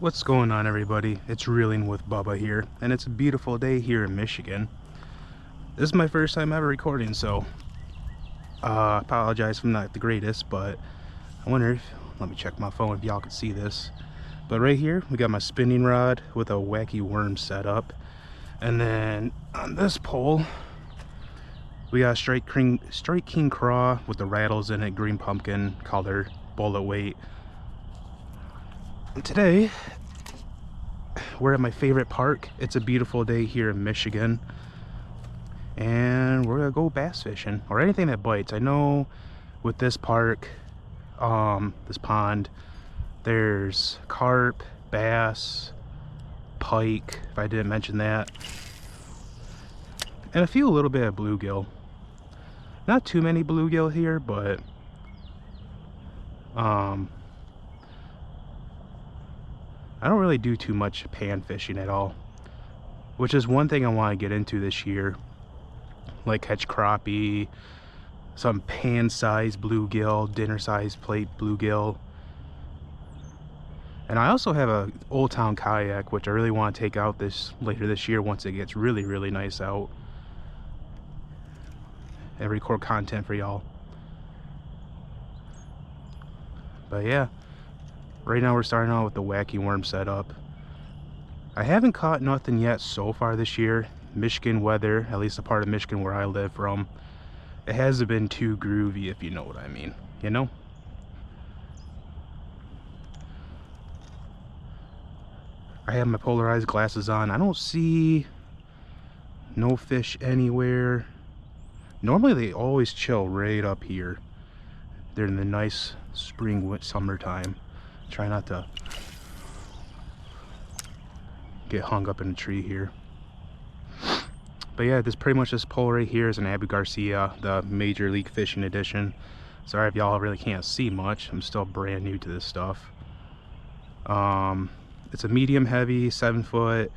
What's going on, everybody? It's Reeling with Bubba here, and it's a beautiful day here in Michigan. This is my first time ever recording, so apologize if I'm not the greatest, but I wonder if, let me check my phone if y'all can see this. But right here, we got my spinning rod with a wacky worm set up, and then on this pole, we got a straight king craw with the rattles in it, green pumpkin color, bullet weight. And today, we're at my favorite park. It's a beautiful day here in Michigan, and we're gonna go bass fishing or anything that bites. I know with this park, this pond, there's carp, bass, pike, if I didn't mention that, and a little bit of bluegill. Not too many bluegill here, but I don't really do too much pan fishing at all, which is one thing I want to get into this year, like catch crappie, some pan-sized bluegill, dinner-sized plate bluegill. And I also have a Old Town kayak, which I really want to take out later this year once it gets really nice out, and record content for y'all. But yeah, right now we're starting out with the wacky worm setup. I haven't caught nothing yet so far this year. Michigan weather, at least the part of Michigan where I live from, it hasn't been too groovy, if you know what I mean, you know? I have my polarized glasses on. I don't see no fish anywhere. Normally they always chill right up here during the nice spring, summertime. Try not to get hung up in a tree here. But yeah, this pole right here is an Abu Garcia, the Major League Fishing edition. Sorry if y'all really can't see much. I'm still brand new to this stuff. It's a medium heavy 7-foot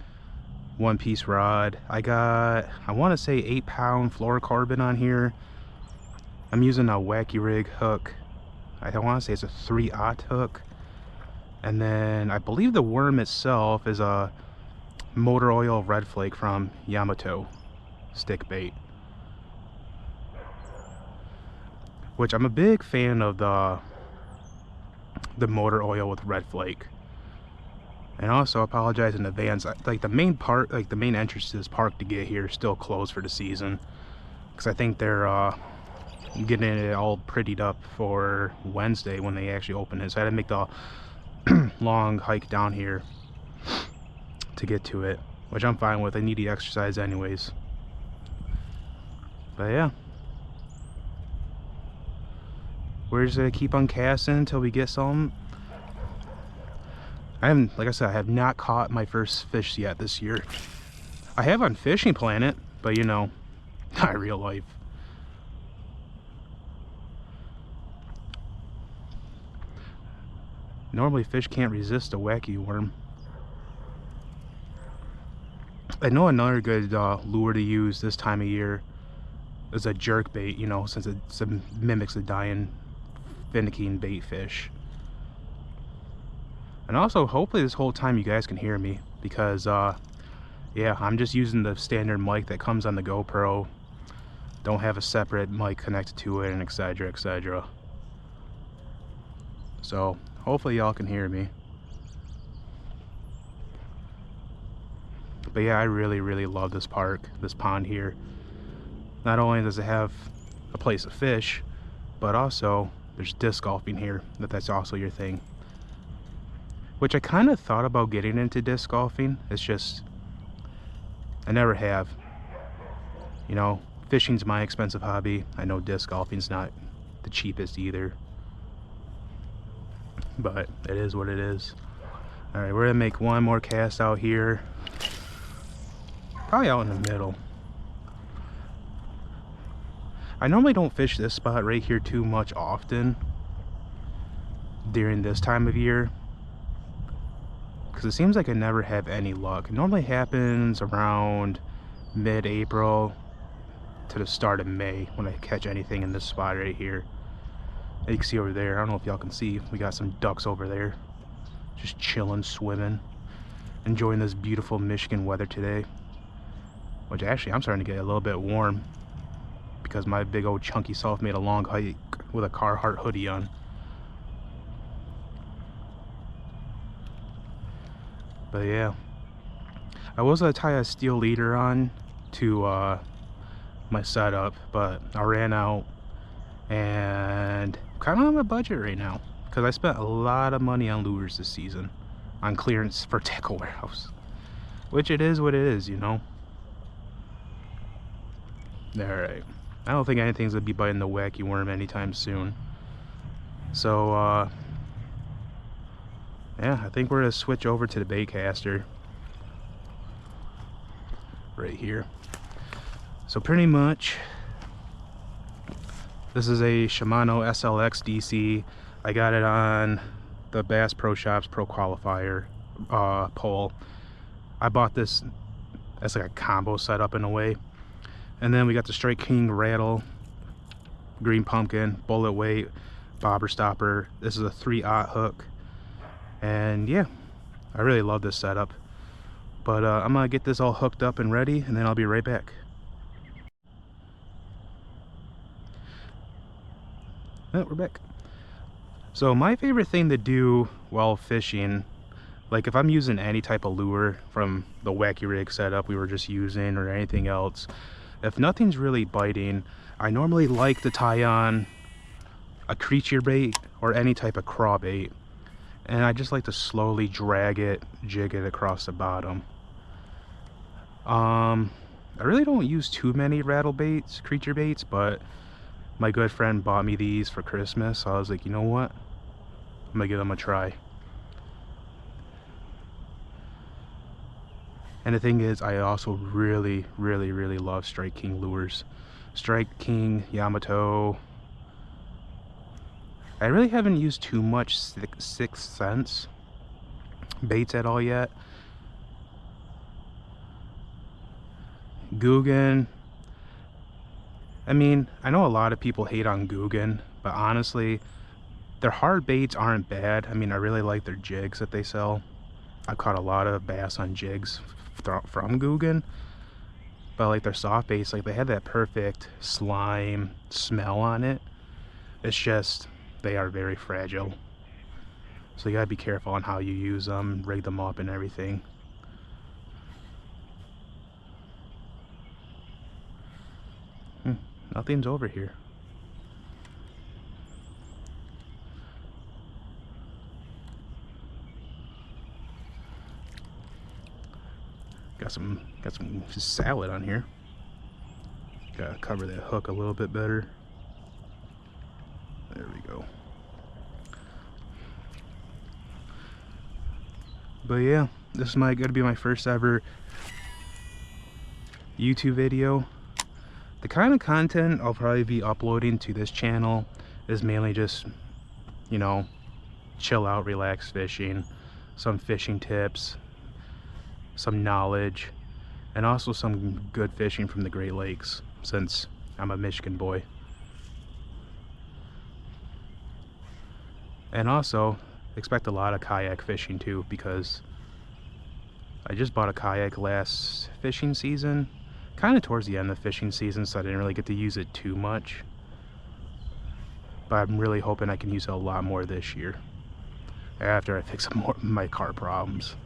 one-piece rod. I want to say 8-pound fluorocarbon on here. I'm using a wacky rig hook. I want to say it's a 3/0 hook. And then I believe the worm itself is a motor oil red flake from Yamato stick bait, which I'm a big fan of the motor oil with red flake. And also apologize in advance, like the main entrance to this park to get here is still closed for the season, because I think they're getting it all prettied up for Wednesday when they actually open it. So I had to make the long hike down here to get to it, which I'm fine with. I need the exercise anyways. But yeah, we're just gonna keep on casting until we get some. Like I said, I have not caught my first fish yet this year. I have on Fishing Planet, but you know, not real life. Normally fish can't resist a wacky worm. I know another good lure to use this time of year is a jerk bait, you know, since it mimics the dying finicking bait fish. And also, hopefully this whole time you guys can hear me, because yeah, I'm just using the standard mic that comes on the GoPro. Don't have a separate mic connected to it, and etc. So hopefully y'all can hear me. But yeah, I really love this park, this pond here. Not only does it have a place to fish, but also there's disc golfing here, if that's also your thing. Which I kind of thought about getting into disc golfing. It's just, I never have. You know, fishing's my expensive hobby. I know disc golfing's not the cheapest either, but it is what it is. All right, we're gonna make one more cast out here, probably out in the middle. I normally don't fish this spot right here too much often during this time of year, because it seems like I never have any luck. It normally happens around mid-April to the start of May when I catch anything in this spot right here. You can see over there, I don't know if y'all can see, we got some ducks over there. just chilling, swimming, enjoying this beautiful Michigan weather today. Which actually, I'm starting to get a little bit warm because my big old chunky self made a long hike with a Carhartt hoodie on. But yeah, I was gonna tie a steel leader on to my setup, but I ran out and I'm kind of on a budget right now because I spent a lot of money on lures this season on clearance for Tackle Warehouse, which it is what it is, you know. Alright, I don't think anything's gonna be biting the wacky worm anytime soon, so yeah, I think we're gonna switch over to the baitcaster right here. So pretty much this is a Shimano SLX DC. I got it on the Bass Pro Shops Pro Qualifier pole. I bought this as like a combo setup in a way. And then we got the Strike King rattle, green pumpkin, bullet weight, bobber stopper. This is a 3/0 hook. And yeah, I really love this setup. But I'm gonna get this all hooked up and ready, and then I'll be right back. Oh, we're back. So my favorite thing to do while fishing, like if I'm using any type of lure from the wacky rig setup we were just using or anything else, if nothing's really biting, I normally like to tie on a creature bait or any type of craw bait, and I just like to slowly drag it, jig it across the bottom. I really don't use too many rattle baits, creature baits, but my good friend bought me these for Christmas, so I was like, you know what, I'm gonna give them a try. And the thing is, I also really love Strike King lures. Strike King, Yamato. I really haven't used too much Sixth Sense baits at all yet. Guggen. I mean, I know a lot of people hate on Guggen, but honestly, their hard baits aren't bad. I mean, I really like their jigs that they sell. I've caught a lot of bass on jigs from Guggen, but like their soft baits, like they have that perfect slime smell on it. It's just they are very fragile, so you gotta be careful on how you use them, rig them up and everything. Nothing's over here. Got some salad on here. Gotta cover that hook a little bit better. There we go. But yeah, this is gonna be my first ever YouTube video. The kind of content I'll probably be uploading to this channel is mainly just, you know, chill out, relax fishing, some fishing tips, some knowledge, and also some good fishing from the Great Lakes, since I'm a Michigan boy. And also expect a lot of kayak fishing too, because I just bought a kayak last fishing season, kind of towards the end of the fishing season, so I didn't really get to use it too much, but I'm really hoping I can use it a lot more this year after I fix some more of my car problems,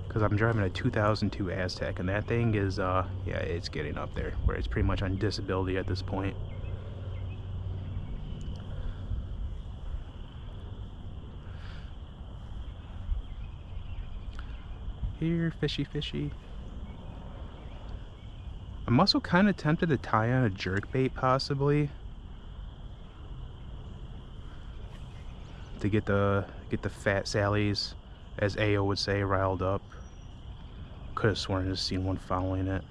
because I'm driving a 2002 Aztec, and that thing is yeah, it's getting up there where it's pretty much on disability at this point. Here, fishy. I'm also kind of tempted to tie on a jerkbait, possibly, to get the fat sallies, as Ayo would say, riled up. Could have sworn to seen one following it.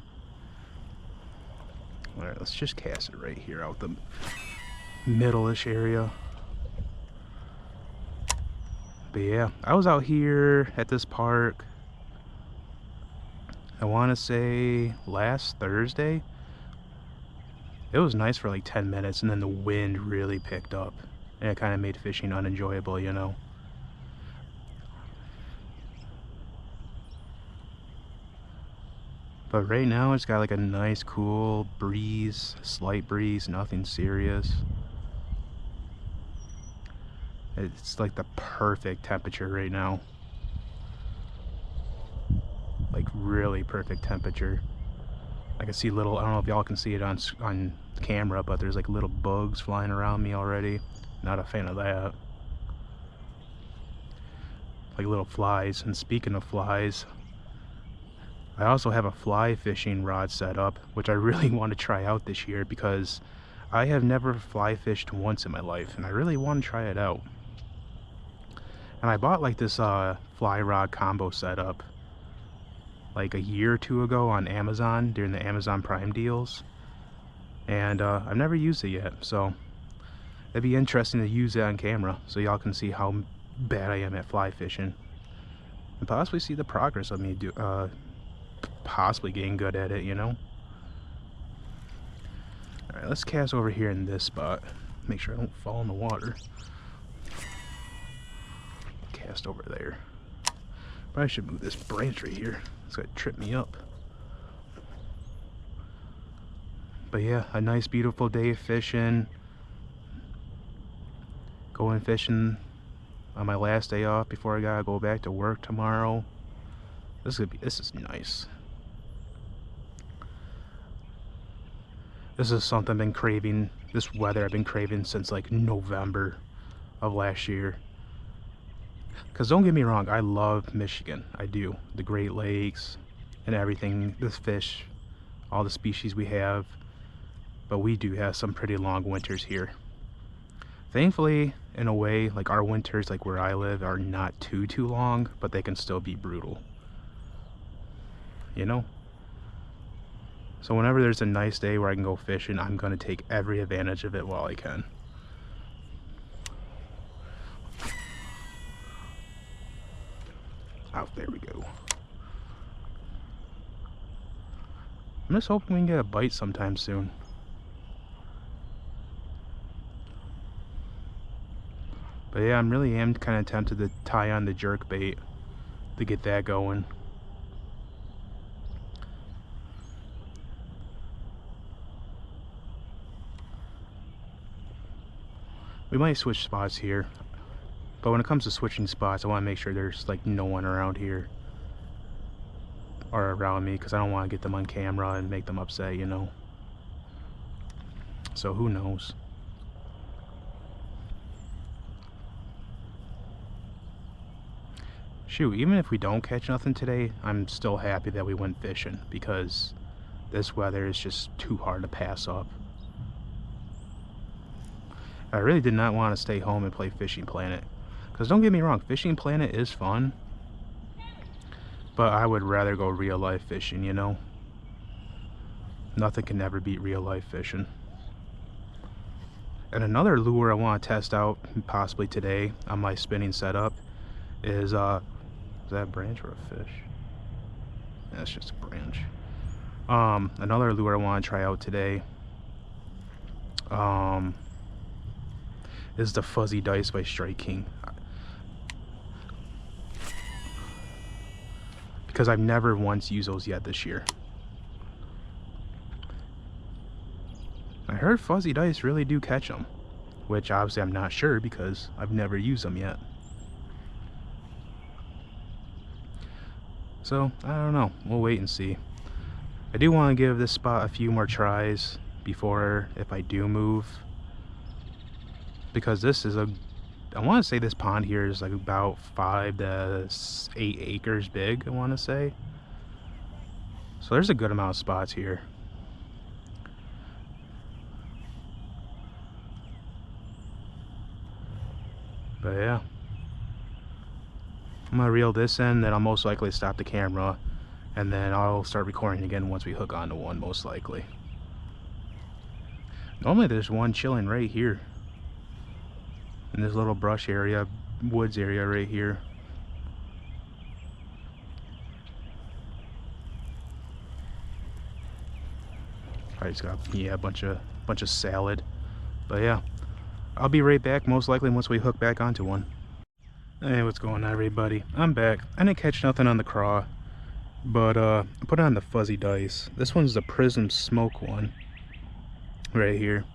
All right, let's just cast it right here out the middle-ish area. But yeah, I was out here at this park, I want to say last Thursday. It was nice for like 10 minutes, and then the wind really picked up, and it kind of made fishing unenjoyable, you know. But right now it's got like a nice cool breeze, slight breeze, nothing serious. It's like the perfect temperature right now. Like really perfect temperature. I can see little, I don't know if y'all can see it on camera, but there's like little bugs flying around me already. Not a fan of that. Like little flies. And speaking of flies, I also have a fly fishing rod set up, which I really want to try out this year because I have never fly fished once in my life, and I really want to try it out. And I bought like this fly rod combo setup like a year or two ago on Amazon during the Amazon Prime deals, and I've never used it yet, so it'd be interesting to use it on camera so y'all can see how bad I am at fly fishing and possibly see the progress of me possibly getting good at it, you know. Alright, let's cast over here in this spot, make sure I don't fall in the water. Cast over there. Probably should move this branch right here. It's gonna trip me up. But yeah, a nice beautiful day of fishing. Going fishing on my last day off before I gotta go back to work tomorrow. This is nice. This is something I've been craving, this weather I've been craving since like November of last year. Because don't get me wrong, I love Michigan. I do. The Great Lakes and everything, this fish, all the species we have. But we do have some pretty long winters here. Thankfully, in a way, like our winters, like where I live, are not too long, but they can still be brutal. You know? So whenever there's a nice day where I can go fishing, I'm going to take every advantage of it while I can. Oh, there we go. I'm just hoping we can get a bite sometime soon. But yeah, I'm really kind of tempted to tie on the jerk bait to get that going. We might switch spots here, but when it comes to switching spots, I want to make sure there's like no one around here or around me, because I don't want to get them on camera and make them upset, you know. So who knows. Shoot, even if we don't catch nothing today, I'm still happy that we went fishing, because this weather is just too hard to pass up. I really did not want to stay home and play Fishing Planet, because don't get me wrong, Fishing Planet is fun, but I would rather go real life fishing, you know. Nothing can ever beat real life fishing. And another lure I want to test out possibly today on my spinning setup is that a branch or a fish? That's just a branch. Another lure I want to try out today is the Fuzzy Dice by Strike King, because I've never once used those yet this year. I heard Fuzzy Dice really do catch them, which obviously I'm not sure because I've never used them yet. So I don't know, we'll wait and see. I do want to give this spot a few more tries before, if I do move, because this is I want to say this pond here is like about 5 to 8 acres big, I want to say. So there's a good amount of spots here. But yeah, I'm gonna reel this in, then I'll most likely stop the camera, and then I'll start recording again once we hook onto one, most likely. Normally there's one chilling right here in this little brush area, woods area right here. Probably just got, yeah, a bunch of salad. But yeah, I'll be right back most likely once we hook back onto one. Hey, what's going on, everybody? I'm back. I didn't catch nothing on the craw, But I put it on the fuzzy dice. This one's the Prism Smoke one right here,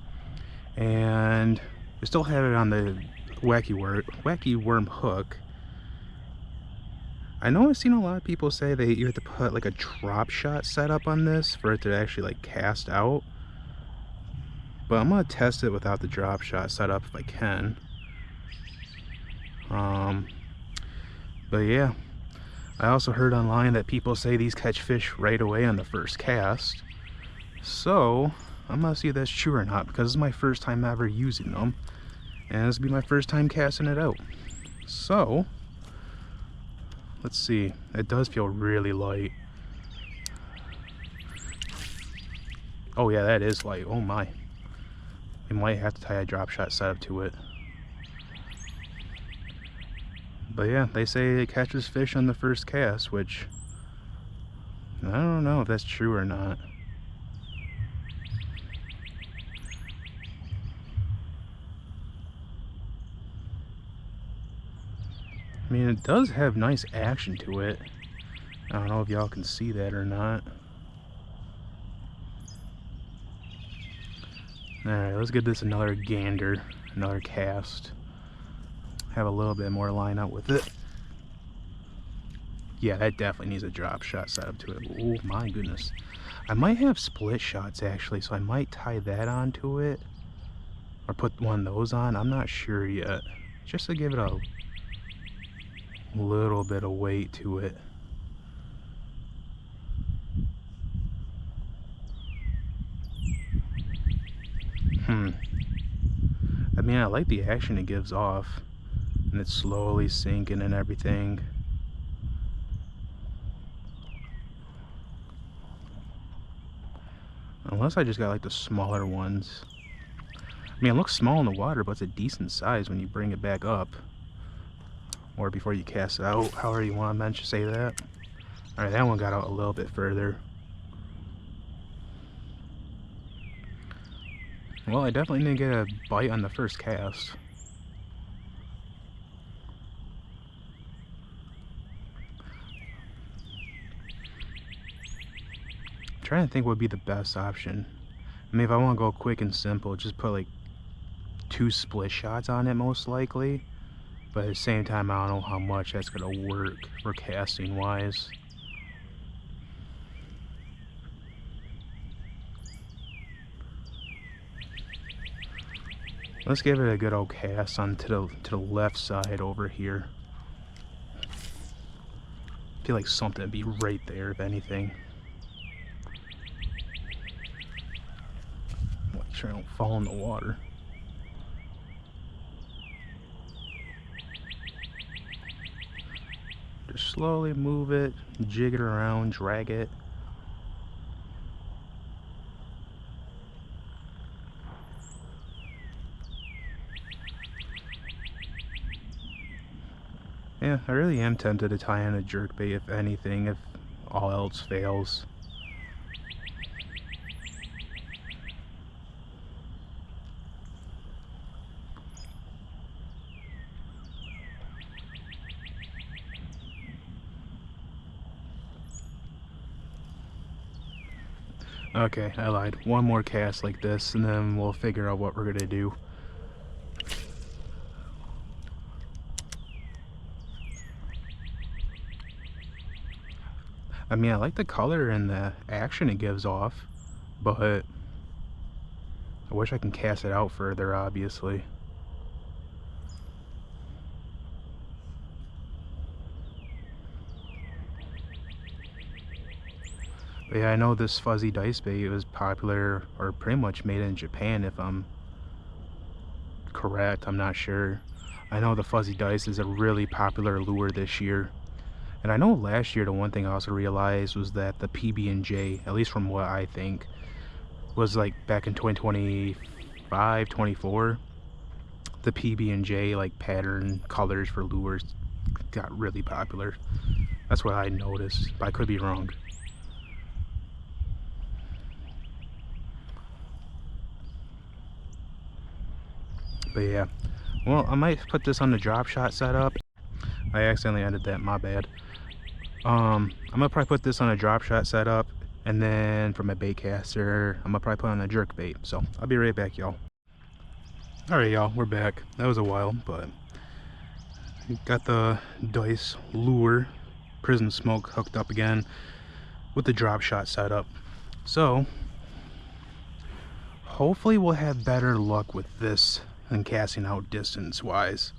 and I still have it on the wacky worm hook. I know I've seen a lot of people say that you have to put like a drop shot setup on this for it to actually like cast out, but I'm gonna test it without the drop shot setup if I can. But yeah, I also heard online that people say these catch fish right away on the first cast, so I'm gonna see if that's true or not, because this is my first time ever using them, and this will be my first time casting it out. So let's see. It does feel really light. Oh yeah, that is light. Oh my. I might have to tie a drop shot setup to it. But yeah, they say it catches fish on the first cast, which I don't know if that's true or not. I mean, it does have nice action to it. I don't know if y'all can see that or not. Alright, let's give this another gander, another cast. Have a little bit more line up with it. Yeah, that definitely needs a drop shot setup to it. Oh my goodness. I might have split shots actually, so I might tie that onto it. Or put one of those on. I'm not sure yet. Just to give it a little bit of weight to it. I mean, I like the action it gives off. And it's slowly sinking and everything. Unless I just got like the smaller ones. I mean, it looks small in the water, but it's a decent size when you bring it back up. Or before you cast it out, however you want to say that. Alright, that one got out a little bit further. Well, I definitely didn't get a bite on the first cast. I'm trying to think what would be the best option. I mean, if I want to go quick and simple, just put like 2 split shots on it most likely. But at the same time, I don't know how much that's going to work for casting wise. Let's give it a good old cast on to the left side over here. I feel like something would be right there if anything. Make sure I don't fall in the water. Just slowly move it, jig it around, drag it. Yeah, I really am tempted to tie in a jerkbait if anything, if all else fails. Okay, I lied. One more cast like this, and then we'll figure out what we're gonna do. I mean, I like the color and the action it gives off, but I wish I can cast it out further, obviously. But yeah, I know this fuzzy dice bait was popular, or pretty much made in Japan, if I'm correct. I'm not sure. I know the fuzzy dice is a really popular lure this year. And I know last year the one thing I also realized was that the PB&J, at least from what I think, was like back in 2025, 24, the PB&J like pattern colors for lures got really popular. That's what I noticed, but I could be wrong. But yeah, well, I might put this on the drop shot setup. I accidentally ended that, my bad. I'm gonna probably put this on a drop shot setup, and then for my bait caster, I'm gonna probably put on a jerk bait. So I'll be right back, y'all. All right, y'all, we're back. That was a while, but got the dice lure prism smoke hooked up again with the drop shot setup. So hopefully we'll have better luck with this than casting out distance wise,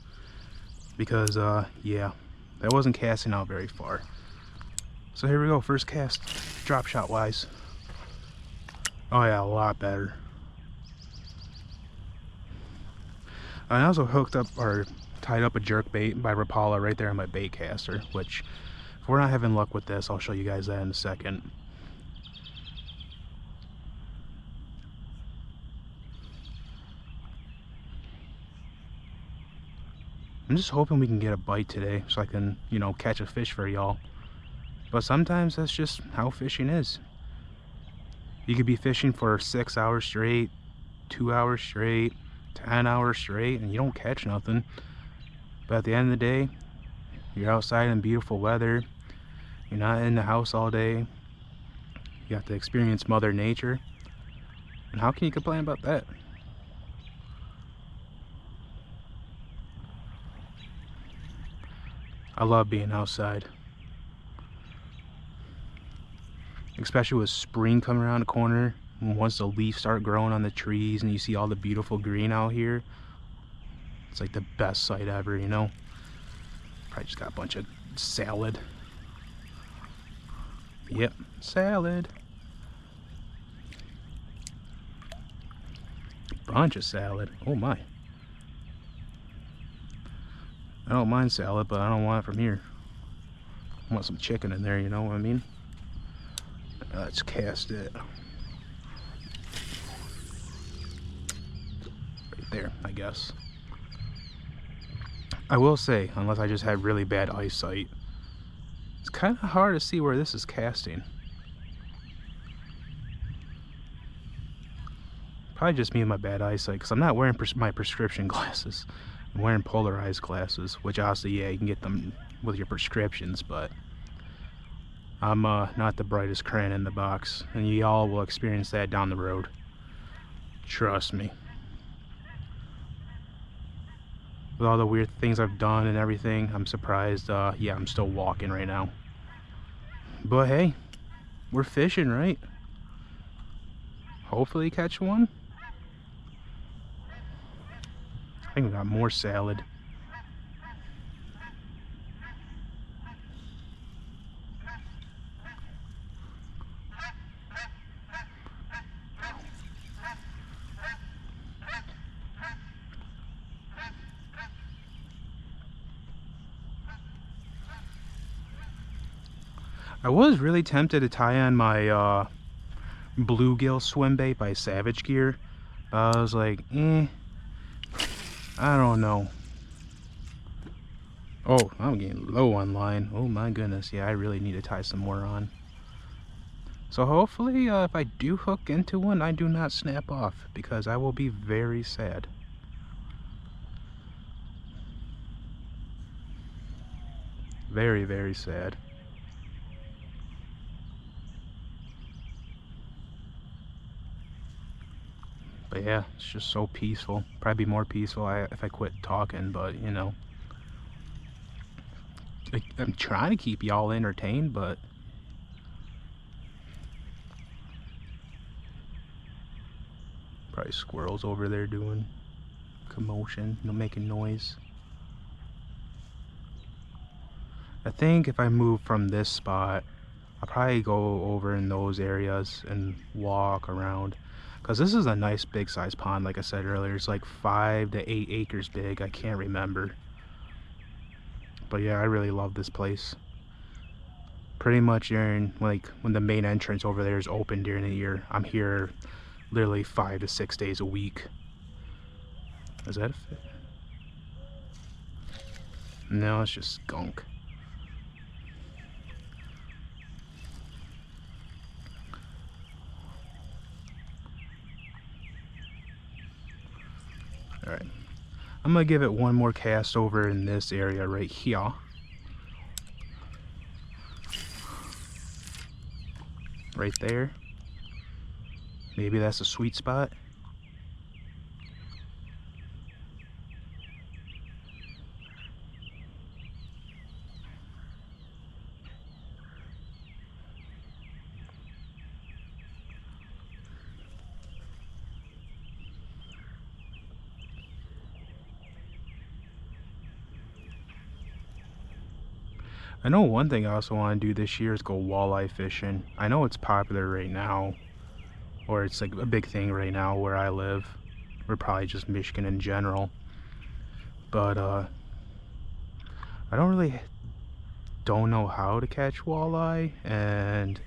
because yeah, that wasn't casting out very far. So here we go, first cast drop shot wise. Oh yeah, a lot better. I also hooked up or tied up a jerk bait by Rapala right there on my bait caster, which if we're not having luck with this, I'll show you guys that in a second. I'm just hoping we can get a bite today so I can, you know, catch a fish for y'all. But sometimes that's just how fishing is. You could be fishing for 6 hours straight, 2 hours straight, 10 hours straight, and you don't catch nothing. But at the end of the day, you're outside in beautiful weather. You're not in the house all day. You have to experience Mother Nature. And how can you complain about that? I love being outside. Especially with spring coming around the corner. And once the leaves start growing on the trees and you see all the beautiful green out here, it's like the best sight ever, you know? Probably just got a bunch of salad. Yep, salad. Bunch of salad. Oh my. I don't mind salad, but I don't want it from here. I want some chicken in there, you know what I mean? Let's cast it. Right there, I guess. I will say, unless I just had really bad eyesight, it's kind of hard to see where this is casting. Probably just me and my bad eyesight, because I'm not wearing my prescription glasses. I'm wearing polarized glasses, which obviously, yeah, you can get them with your prescriptions, but I'm not the brightest crayon in the box, and y'all will experience that down the road. Trust me. With all the weird things I've done and everything, I'm surprised, yeah, I'm still walking right now. But hey, we're fishing, right? Hopefully catch one. I think we got more salad. I was really tempted to tie on my bluegill swim bait by Savage Gear. I was like, I don't know. Oh, I'm getting low on line. Oh my goodness, yeah, I really need to tie some more on. So hopefully, if I do hook into one, I do not snap off, because I will be very sad. Very, very sad. But yeah, it's just so peaceful. Probably be more peaceful if I quit talking, but you know. I'm trying to keep y'all entertained, but probably squirrels over there doing commotion, you know, making noise. I think if I move from this spot, I'll probably go over in those areas and walk around, because this is a nice big size pond. Like I said earlier, it's like 5 to 8 acres big. I can't remember, but yeah, I really love this place. Pretty much during, like, when the main entrance over there is open during the year, I'm here literally 5 to 6 days a week. Is that a fish? No, it's just skunk. Alright, I'm gonna give it one more cast over in this area right here. right there. Maybe that's a sweet spot. I know one thing I also want to do this year is go walleye fishing. I know it's popular right now, or it's like a big thing right now where I live, or probably just Michigan in general. But I don't know how to catch walleye, and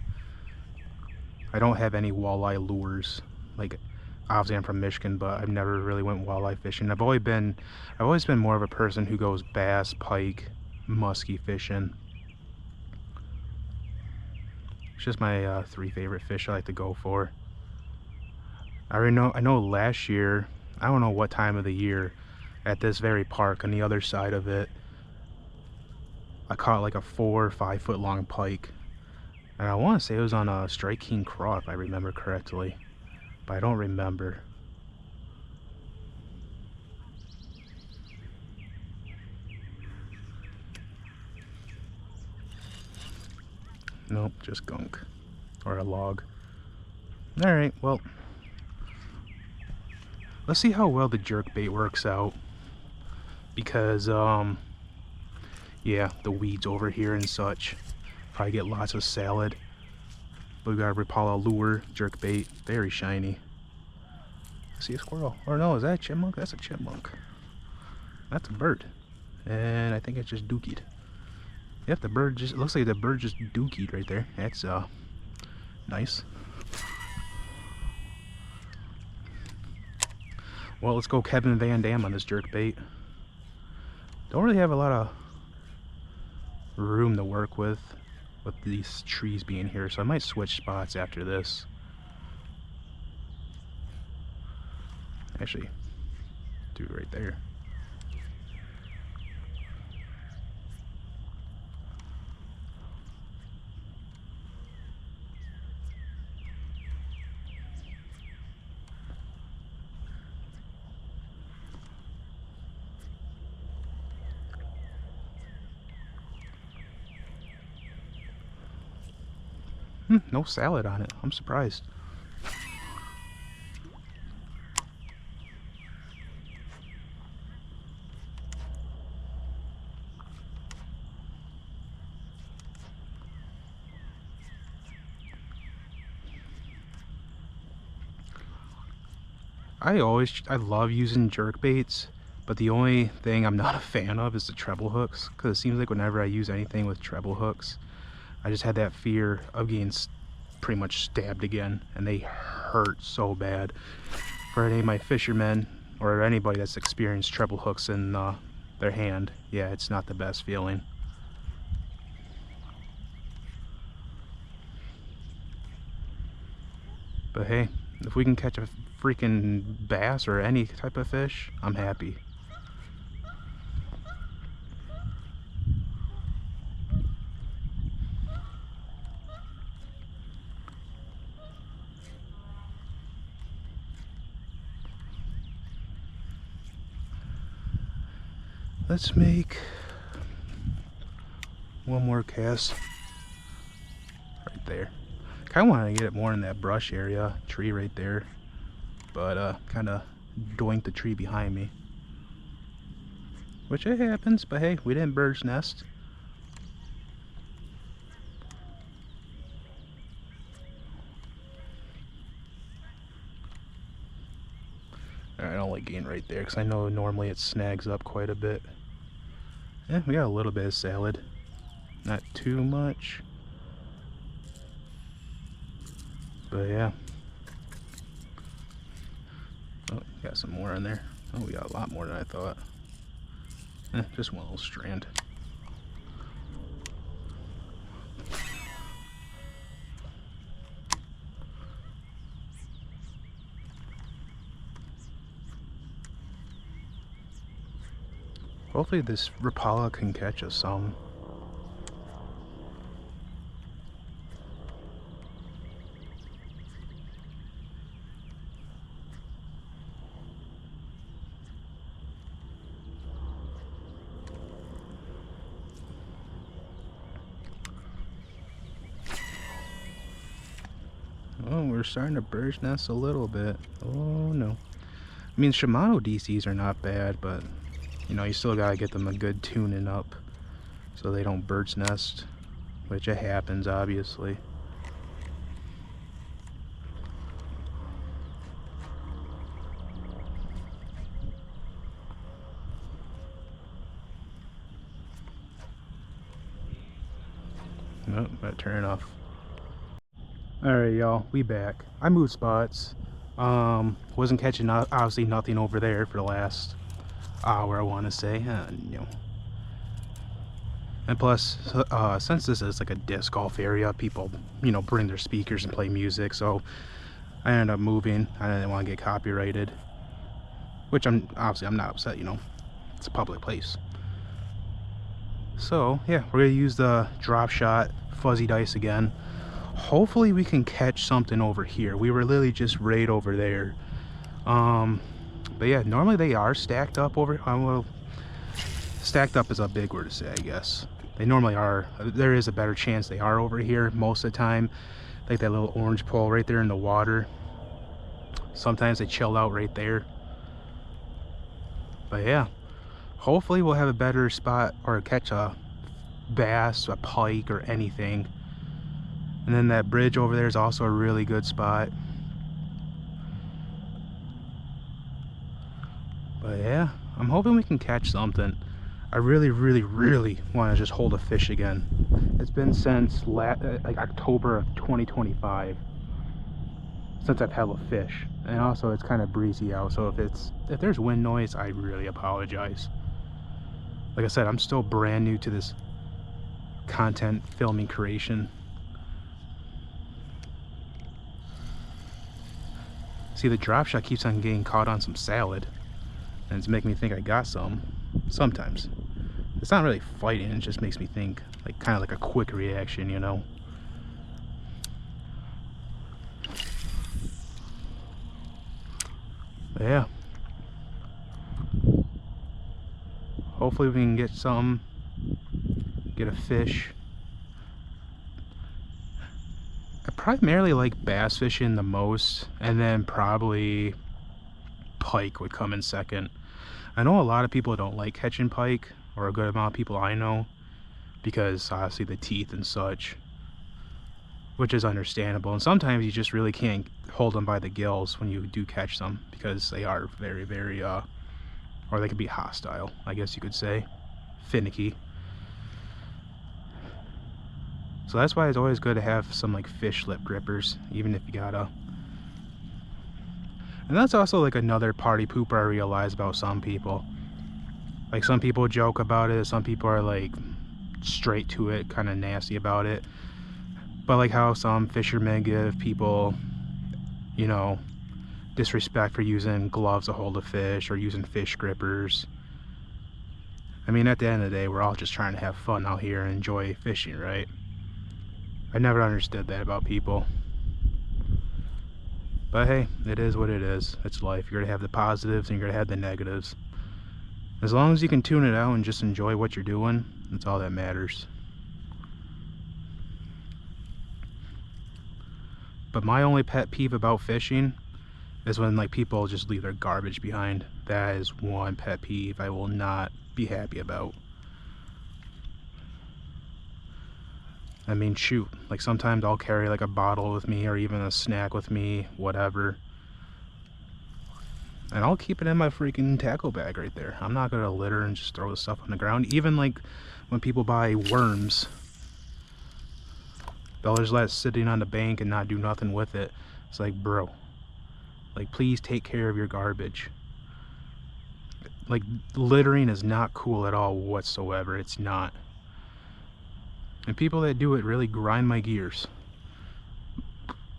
I don't have any walleye lures. Like, obviously I'm from Michigan, but I've never really went walleye fishing. I've always been more of a person who goes bass, pike, muskie fishing. It's just my 3 favorite fish I like to go for. I know last year, I don't know what time of the year, at this very park on the other side of it, I caught like a 4 or 5 foot long pike. And I want to say it was on a Strike King craw if I remember correctly, but I don't remember. Nope, just gunk. Or a log. Alright, well, let's see how well the jerkbait works out. Because, yeah, the weeds over here and such. Probably get lots of salad. But we got a Rapala lure, jerkbait, very shiny. See a squirrel. Or no, is that a chipmunk? That's a chipmunk. That's a bird. And I think it's just dookied. Yep, the bird just, it looks like the bird just dookied right there. That's nice. Well, let's go Kevin Van Dam on this jerkbait. Don't really have a lot of room to work with these trees being here, so I might switch spots after this. Actually, do it right there. No salad on it. I'm surprised. I love using jerk baits, but the only thing I'm not a fan of is the treble hooks, because it seems like whenever I use anything with treble hooks, I just had that fear of getting pretty much stabbed again, and they hurt so bad. For any of my fishermen or anybody that's experienced treble hooks in their hand, yeah, it's not the best feeling. But hey, if we can catch a freaking bass or any type of fish, I'm happy. Let's make one more cast right there. Kind of want to get it more in that brush area, tree right there, but kind of doinked the tree behind me, which it happens. But hey, we didn't bird's nest. Alright, I don't like getting right there because I know normally it snags up quite a bit. Yeah, we got a little bit of salad, not too much, but yeah. Oh, got some more in there. Oh, we got a lot more than I thought. Just one little strand. Hopefully this Rapala can catch us some. Oh, we're starting to bird's nest a little bit. Oh no. I mean, Shimano DCs are not bad, but you know, you still gotta get them a good tuning up so they don't bird's nest, which it happens, obviously. Nope, gotta turn it off. Alright, y'all, we back. I moved spots. Wasn't catching obviously nothing over there for the last hour, I want to say. No. And plus, since this is like a disc golf area, people, you know, bring their speakers and play music, so I ended up moving. I didn't want to get copyrighted, which I'm not upset, you know, it's a public place. So yeah, we're gonna use the drop shot fuzzy dice again. Hopefully we can catch something over here. We were literally just right over there. But yeah, normally they are stacked up over. Well, stacked up is a big word to say, I guess. They normally are. There is a better chance they are over here most of the time. Like that little orange pole right there in the water. Sometimes they chill out right there. But yeah, hopefully we'll have a better spot or catch a bass, a pike, or anything. And then that bridge over there is also a really good spot. But yeah, I'm hoping we can catch something. I really want to just hold a fish again. It's been since like October of 2025 since I've held a fish. And also it's kind of breezy out, so if there's wind noise, I really apologize. Like I said, I'm still brand new to this content filming creation. See, the drop shot keeps on getting caught on some salad, and it's making me think I got some. Sometimes it's not really fighting, it just makes me think, like, kind of like a quick reaction, you know. But yeah, hopefully we can get some, get a fish. I primarily like bass fishing the most, and then probably pike would come in second. I know a lot of people don't like catching pike, or a good amount of people I know, because obviously the teeth and such, which is understandable. And sometimes you just really can't hold them by the gills when you do catch them, because they are very or they can be hostile, I guess you could say, finicky. So that's why it's always good to have some like fish lip grippers, even if you gotta. And that's also like another party pooper I realize about some people. Like, some people joke about it, some people are like straight to it, kind of nasty about it. But like how some fishermen give people, you know, disrespect for using gloves to hold a fish or using fish grippers. I mean, at the end of the day, we're all just trying to have fun out here and enjoy fishing, right? I never understood that about people. But hey, it is what it is. It's life. You're gonna have the positives and you're gonna have the negatives. As long as you can tune it out and just enjoy what you're doing, that's all that matters. But my only pet peeve about fishing is when like people just leave their garbage behind. That is one pet peeve I will not be happy about. I mean, shoot, like sometimes I'll carry like a bottle with me or even a snack with me, whatever, and I'll keep it in my freaking tackle bag right there. I'm not gonna litter and just throw the stuff on the ground. Even like when people buy worms, they'll just let it sitting on the bank and not do nothing with it. It's like, bro, like, please take care of your garbage. Like, littering is not cool at all whatsoever. It's not. And people that do it really grind my gears.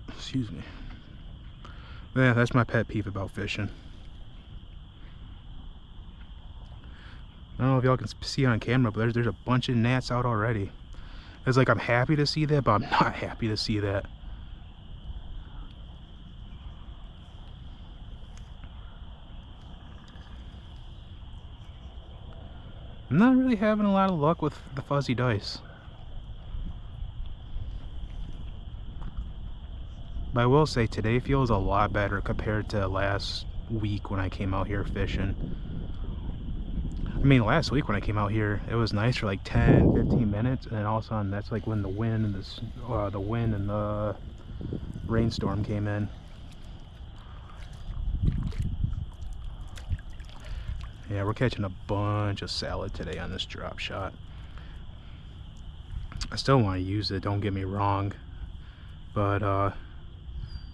Excuse me. Yeah, that's my pet peeve about fishing. I don't know if y'all can see on camera, but there's a bunch of gnats out already. It's like I'm happy to see that, but I'm not happy to see that. I'm not really having a lot of luck with the fuzzy dice. But I will say today feels a lot better compared to last week when I came out here fishing. I mean, last week when I came out here, it was nice for like 10-15 minutes, and then all of a sudden that's like when the wind and the rainstorm came in. Yeah, we're catching a bunch of salad today on this drop shot. I still want to use it, don't get me wrong, but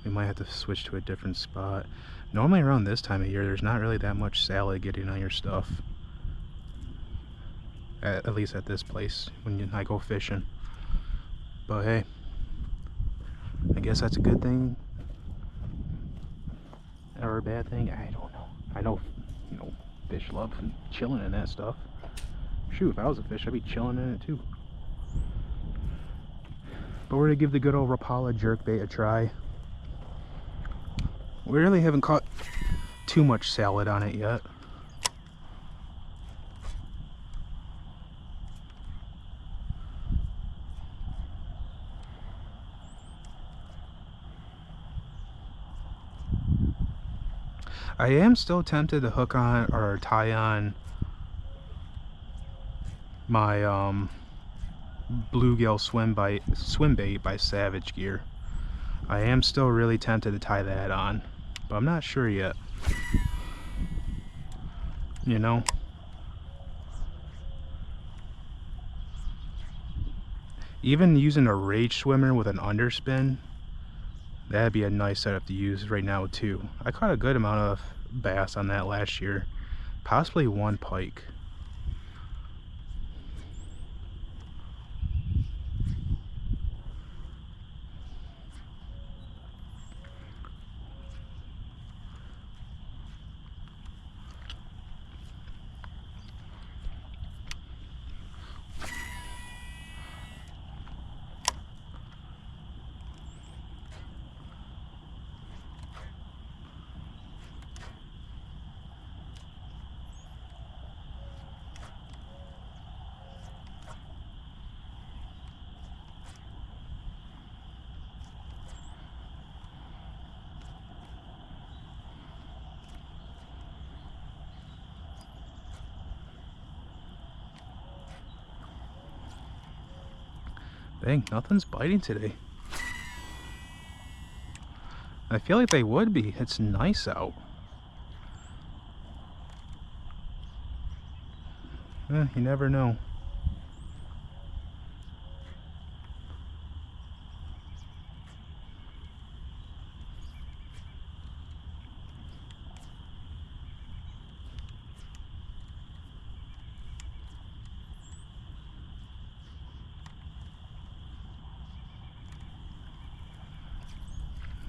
we might have to switch to a different spot. Normally around this time of year, there's not really that much salad getting on your stuff. At least at this place when I go fishing. But hey, I guess that's a good thing or a bad thing. I don't know. I know, you know, fish love chilling in that stuff. Shoot, if I was a fish, I'd be chilling in it too. But we're gonna give the good old Rapala jerkbait a try. We really haven't caught too much salad on it yet. I am still tempted to hook on or tie on my bluegill swim bait by Savage Gear. I am still really tempted to tie that on, but I'm not sure yet. You know, even using a rage swimmer with an underspin, that'd be a nice setup to use right now too. I caught a good amount of bass on that last year, possibly one pike. Dang, nothing's biting today. I feel like they would be. It's nice out. You never know.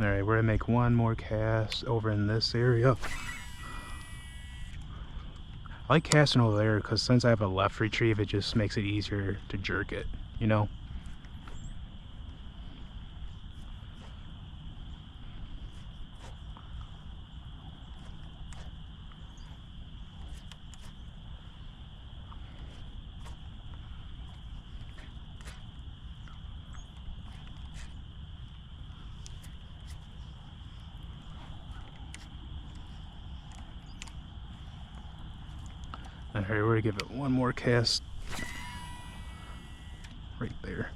Alright, we're gonna make one more cast over in this area. I like casting over there because since I have a left retrieve, it just makes it easier to jerk it, you know? Alright, we're gonna give it one more cast right there.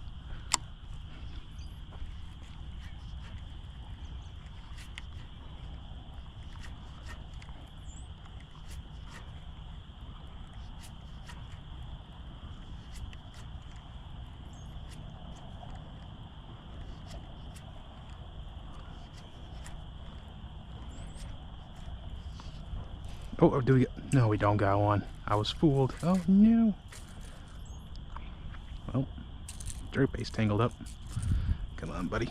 Oh, do we get... No, we don't got one. I was fooled. Oh, no. Well, jerkbait's tangled up. Come on, buddy.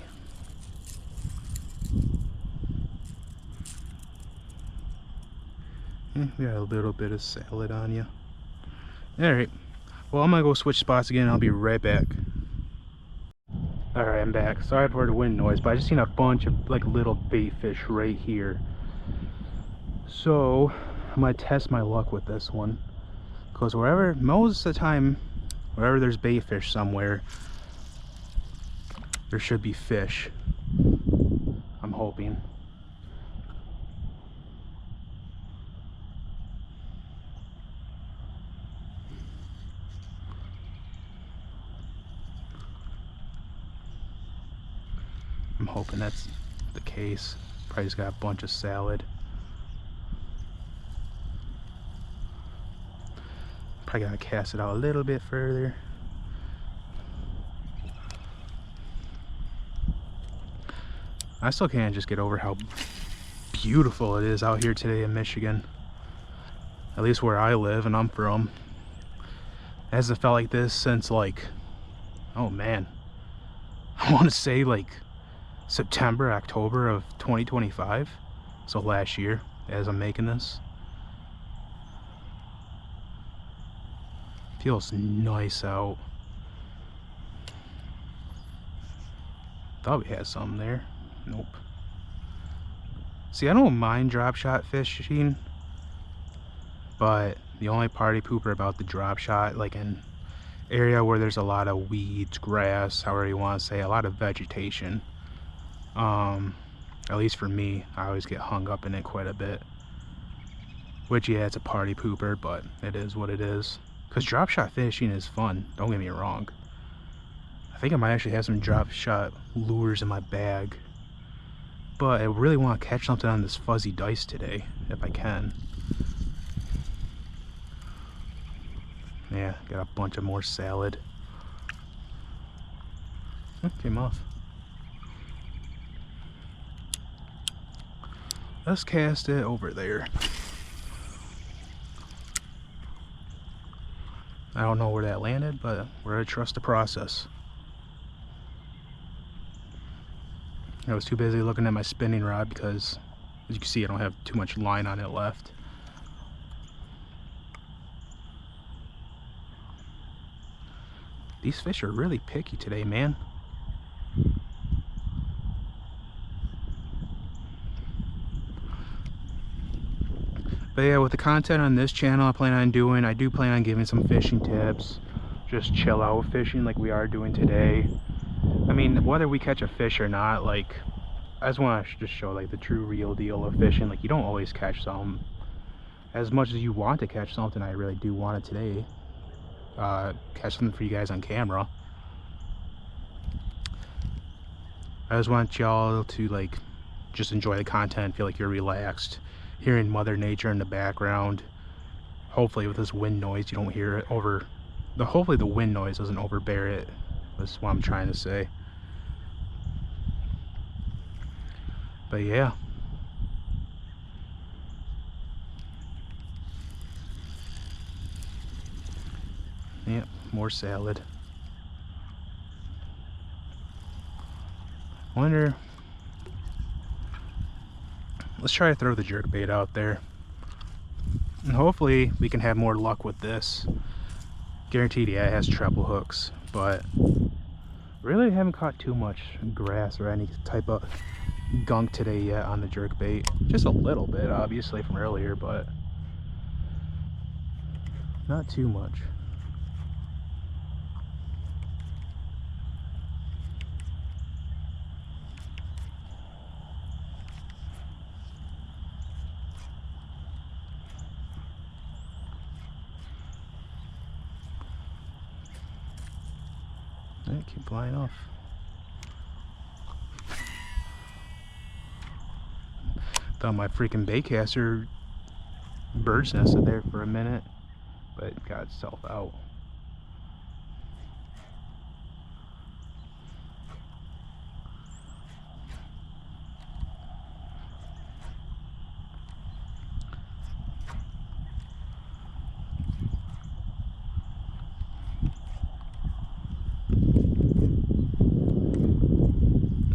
We got a little bit of salad on you. Alright. Well, I'm gonna go switch spots again and I'll be right back. Alright, I'm back. Sorry for the wind noise, but I just seen a bunch of like little bait fish right here. So I'm gonna test my luck with this one, because most of the time, wherever there's bait fish somewhere, there should be fish. hoping. I'm hoping that's the case. Probably just got a bunch of salad. Probably gotta cast it out a little bit further. I still can't just get over how beautiful it is out here today in Michigan. At least where I live and I'm from. It hasn't felt like this since like, oh man, I want to say like September, October of 2025. So last year, as I'm making this. Feels nice out. Thought we had something there. Nope. See, I don't mind drop shot fishing, but the only party pooper about the drop shot, like in area where there's a lot of weeds, grass, however you want to say, a lot of vegetation. At least for me, I always get hung up in it quite a bit. Which, yeah, it's a party pooper, but it is what it is. Because drop shot fishing is fun, don't get me wrong. I think I might actually have some drop shot lures in my bag. But I really want to catch something on this fuzzy dice today, if I can. Yeah, got a bunch of more salad. Oh, came off. Let's cast it over there. I don't know where that landed, but we're gonna trust the process. I was too busy looking at my spinning rod because, as you can see, I don't have too much line on it left. These fish are really picky today, man. But yeah, with the content on this channel I do plan on giving some fishing tips. Just chill out fishing like we are doing today. I mean, whether we catch a fish or not, like, I just want to just show like the true real deal of fishing. Like, you don't always catch some. As much as you want to catch something, I really do want it today. Catch something for you guys on camera. I just want y'all to like just enjoy the content, feel like you're relaxed, hearing Mother Nature in the background. Hopefully with this wind noise you don't hear it over hopefully the wind noise doesn't overbear it. That's what I'm trying to say. But yeah, more salad. Wonder, let's try to throw the jerkbait out there, and hopefully we can have more luck with this. Guaranteed, yeah, it has treble hooks, but really haven't caught too much grass or any type of gunk today yet on the jerkbait. Just a little bit, obviously, from earlier, but not too much. They keep flying off. Thought my freaking baitcaster bird's nested there for a minute, but it got itself out.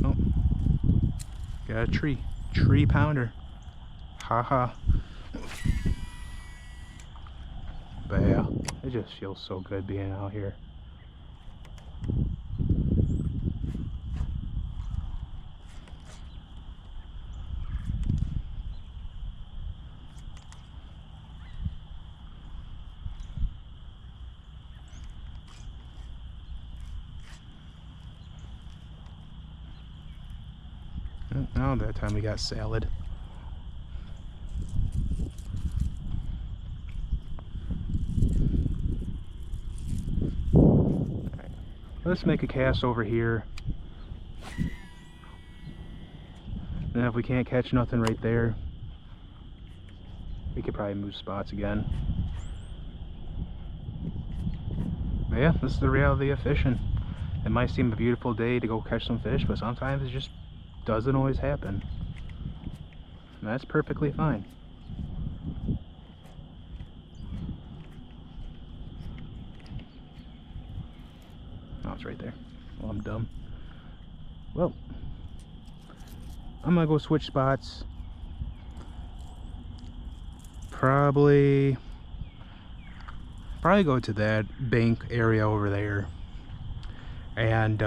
Oh, got a tree pounder. Haha. But yeah, it just feels so good being out here. Oh, that time we got salad. Right. Let's make a cast over here. And if we can't catch nothing right there, we could probably move spots again. But yeah, this is the reality of fishing. It might seem a beautiful day to go catch some fish, but sometimes it just doesn't always happen. And that's perfectly fine. Oh, it's right there. Well, I'm dumb. Well, I'm gonna go switch spots. Probably go to that bank area over there, and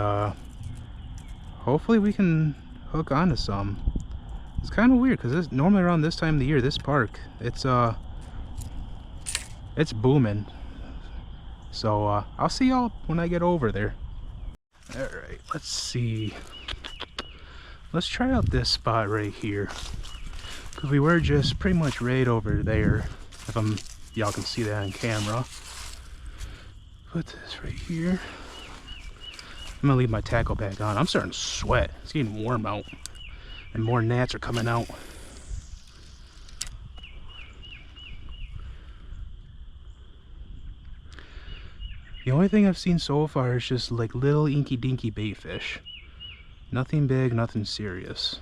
hopefully we can hook onto some. It's kind of weird because normally around this time of the year, this park, it's booming. So I'll see y'all when I get over there. All right, let's see. Let's try out this spot right here, because we were just pretty much right over there. If y'all can see that on camera. Put this right here. I'm gonna leave my tackle bag on. I'm starting to sweat. It's getting warm out, and more gnats are coming out. The only thing I've seen so far is just like little inky dinky bait fish. Nothing big, nothing serious.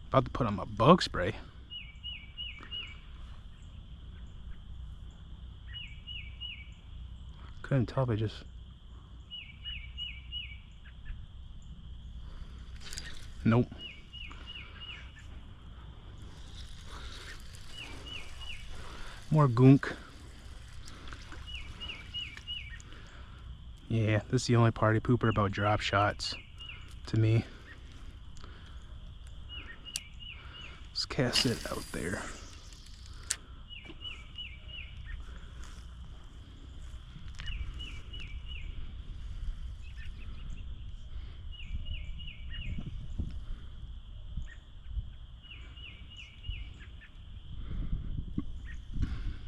About to put on my bug spray. Couldn't tell if I just... Nope. More gunk. Yeah, this is the only party pooper about drop shots to me. Let's cast it out there.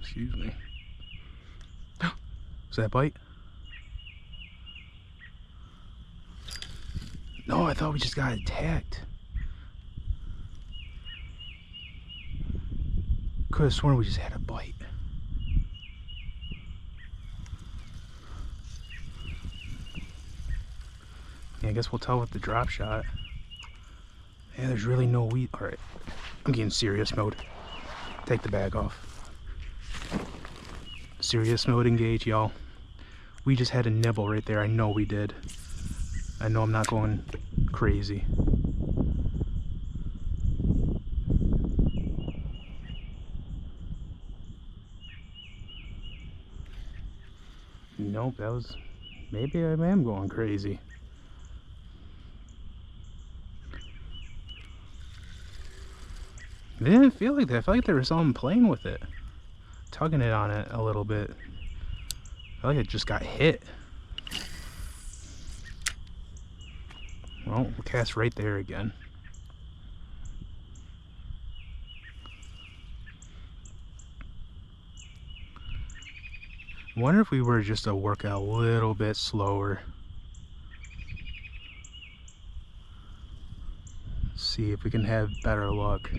Excuse me. Was that a bite? No, I thought we just got attacked. Could have sworn we just had a bite. Yeah, I guess we'll tell with the drop shot. Yeah, there's really no wheat. Alright, I'm getting serious mode. Take the bag off. Serious mode engage, y'all. We just had a nibble right there. I know we did. I know I'm not going crazy. Nope, that was... Maybe I am going crazy. It didn't feel like that. I felt like there was someone playing with it. Tugging it on it a little bit. I feel like it just got hit. Well, we'll cast right there again. I wonder if we were just to work out a little bit slower. See if we can have better luck.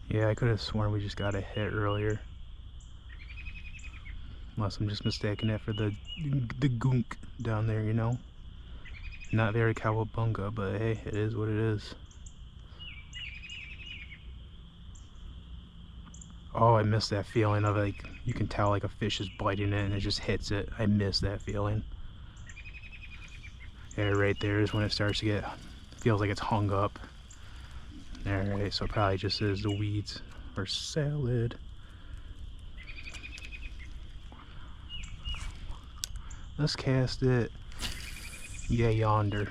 Yeah, I could have sworn we just got a hit earlier. Unless I'm just mistaking it for the gunk down there, you know? Not very cowabunga, but hey, it is what it is. Oh, I miss that feeling of like, you can tell like a fish is biting it and it just hits it. I miss that feeling. Yeah, right there is when it starts to get, feels like it's hung up. Alright, so it probably just is the weeds or salad. Let's cast it. Yeah, yonder.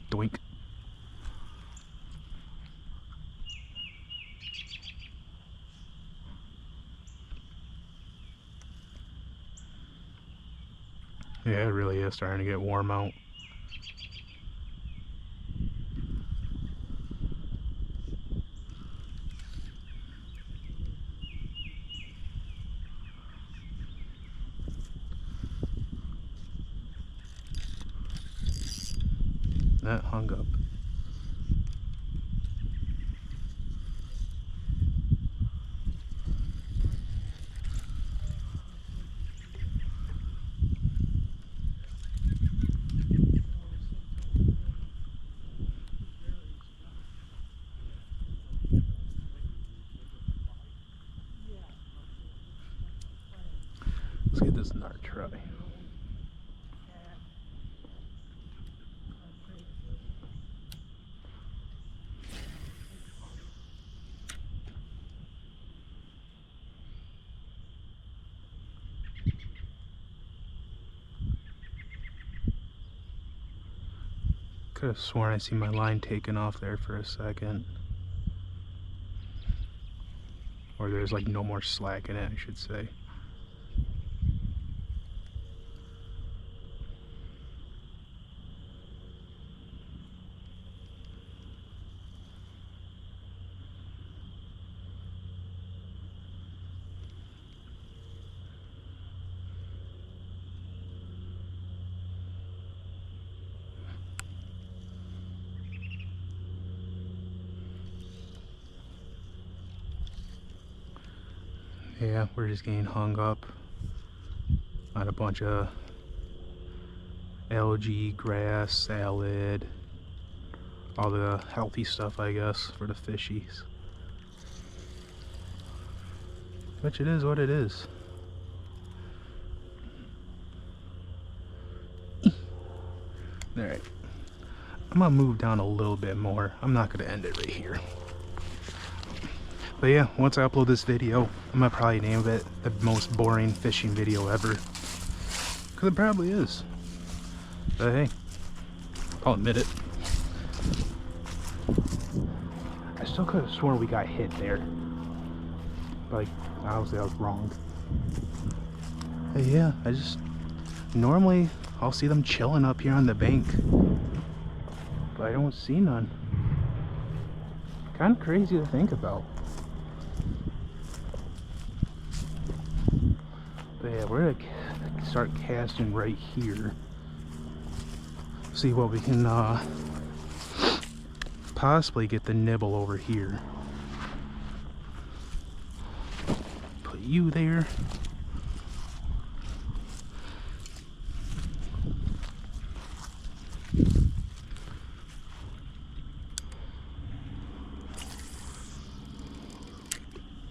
Doink. Yeah, it really is starting to get warm out. That hung up. Let's get this another try. Could have sworn I see my line taken off there for a second. Or there's like no more slack in it, I should say. Yeah, we're just getting hung up on a bunch of algae, grass, salad, all the healthy stuff, I guess, for the fishies. Which it is what it is. Alright, I'm gonna move down a little bit more. I'm not gonna end it right here. But yeah, once I upload this video, I'm gonna probably name it the most boring fishing video ever. Because it probably is. But hey, I'll admit it. I still could have sworn we got hit there. But like, obviously I was wrong. But yeah, normally I'll see them chilling up here on the bank. But I don't see none. Kind of crazy to think about. But yeah, we're gonna start casting right here. See what we can possibly get the nibble over here. Put you there.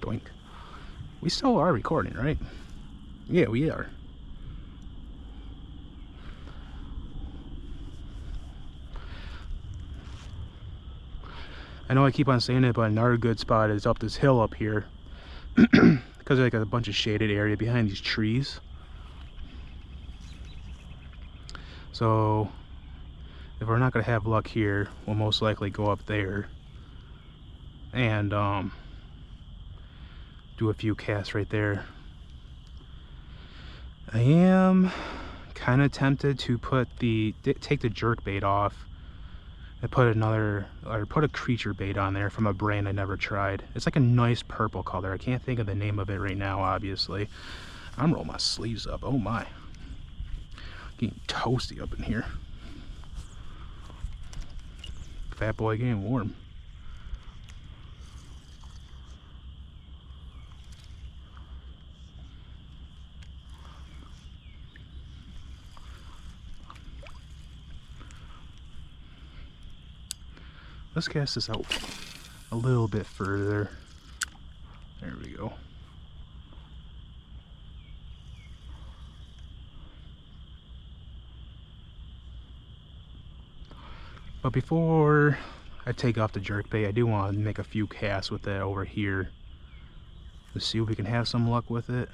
Doink. We still are recording, right? Yeah, we are. I know I keep on saying it, but another good spot is up this hill up here. Because there's like a bunch of shaded area behind these trees. So if we're not going to have luck here, we'll most likely go up there and do a few casts right there. I am kind of tempted to take the jerk bait off and put a creature bait on there from a brand I never tried. It's like a nice purple color. I can't think of the name of it right now, obviously. I'm rolling my sleeves up. Oh my. Getting toasty up in here. Fat boy getting warm. Let's cast this out a little bit further. There we go. But before I take off the jerkbait, I do want to make a few casts with it over here to see if we can have some luck with it.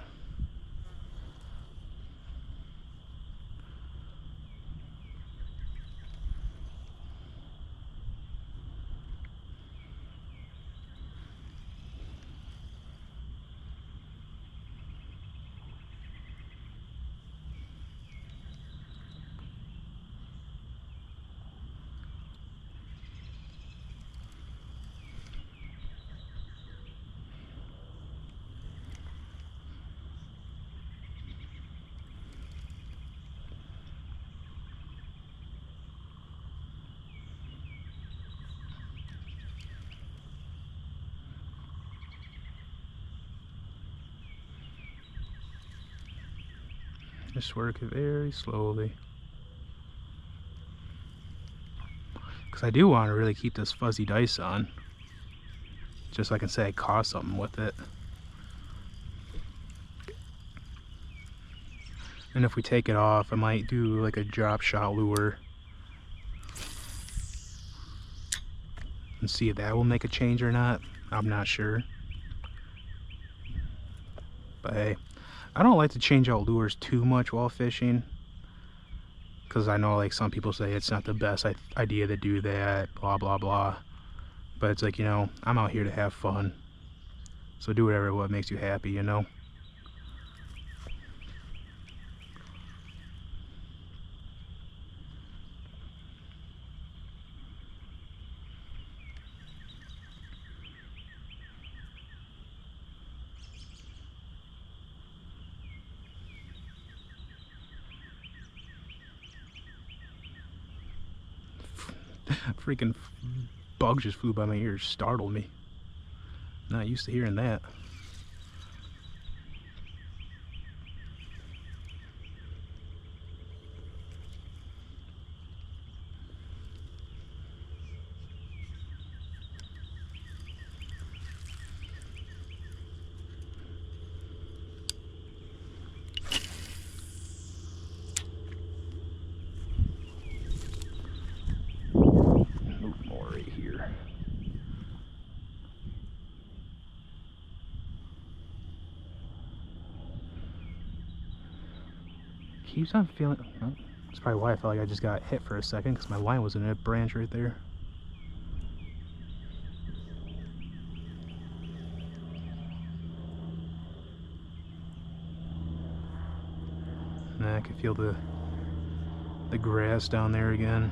Just work it very slowly. Because I do want to really keep this fuzzy dice on. Just so I can say I caught something with it. And if we take it off, I might do like a drop shot lure. And see if that will make a change or not. I'm not sure. But hey, I don't like to change out lures too much while fishing. Because I know like some people say it's not the best idea to do that, blah blah blah. But it's like, you know, I'm out here to have fun. So do whatever what makes you happy, you know. Freaking bug just flew by my ears, startled me. Not used to hearing that. More right here. Keeps on feeling. Oh, that's probably why I felt like I just got hit for a second, because my line was in a branch right there. And I can feel the grass down there again.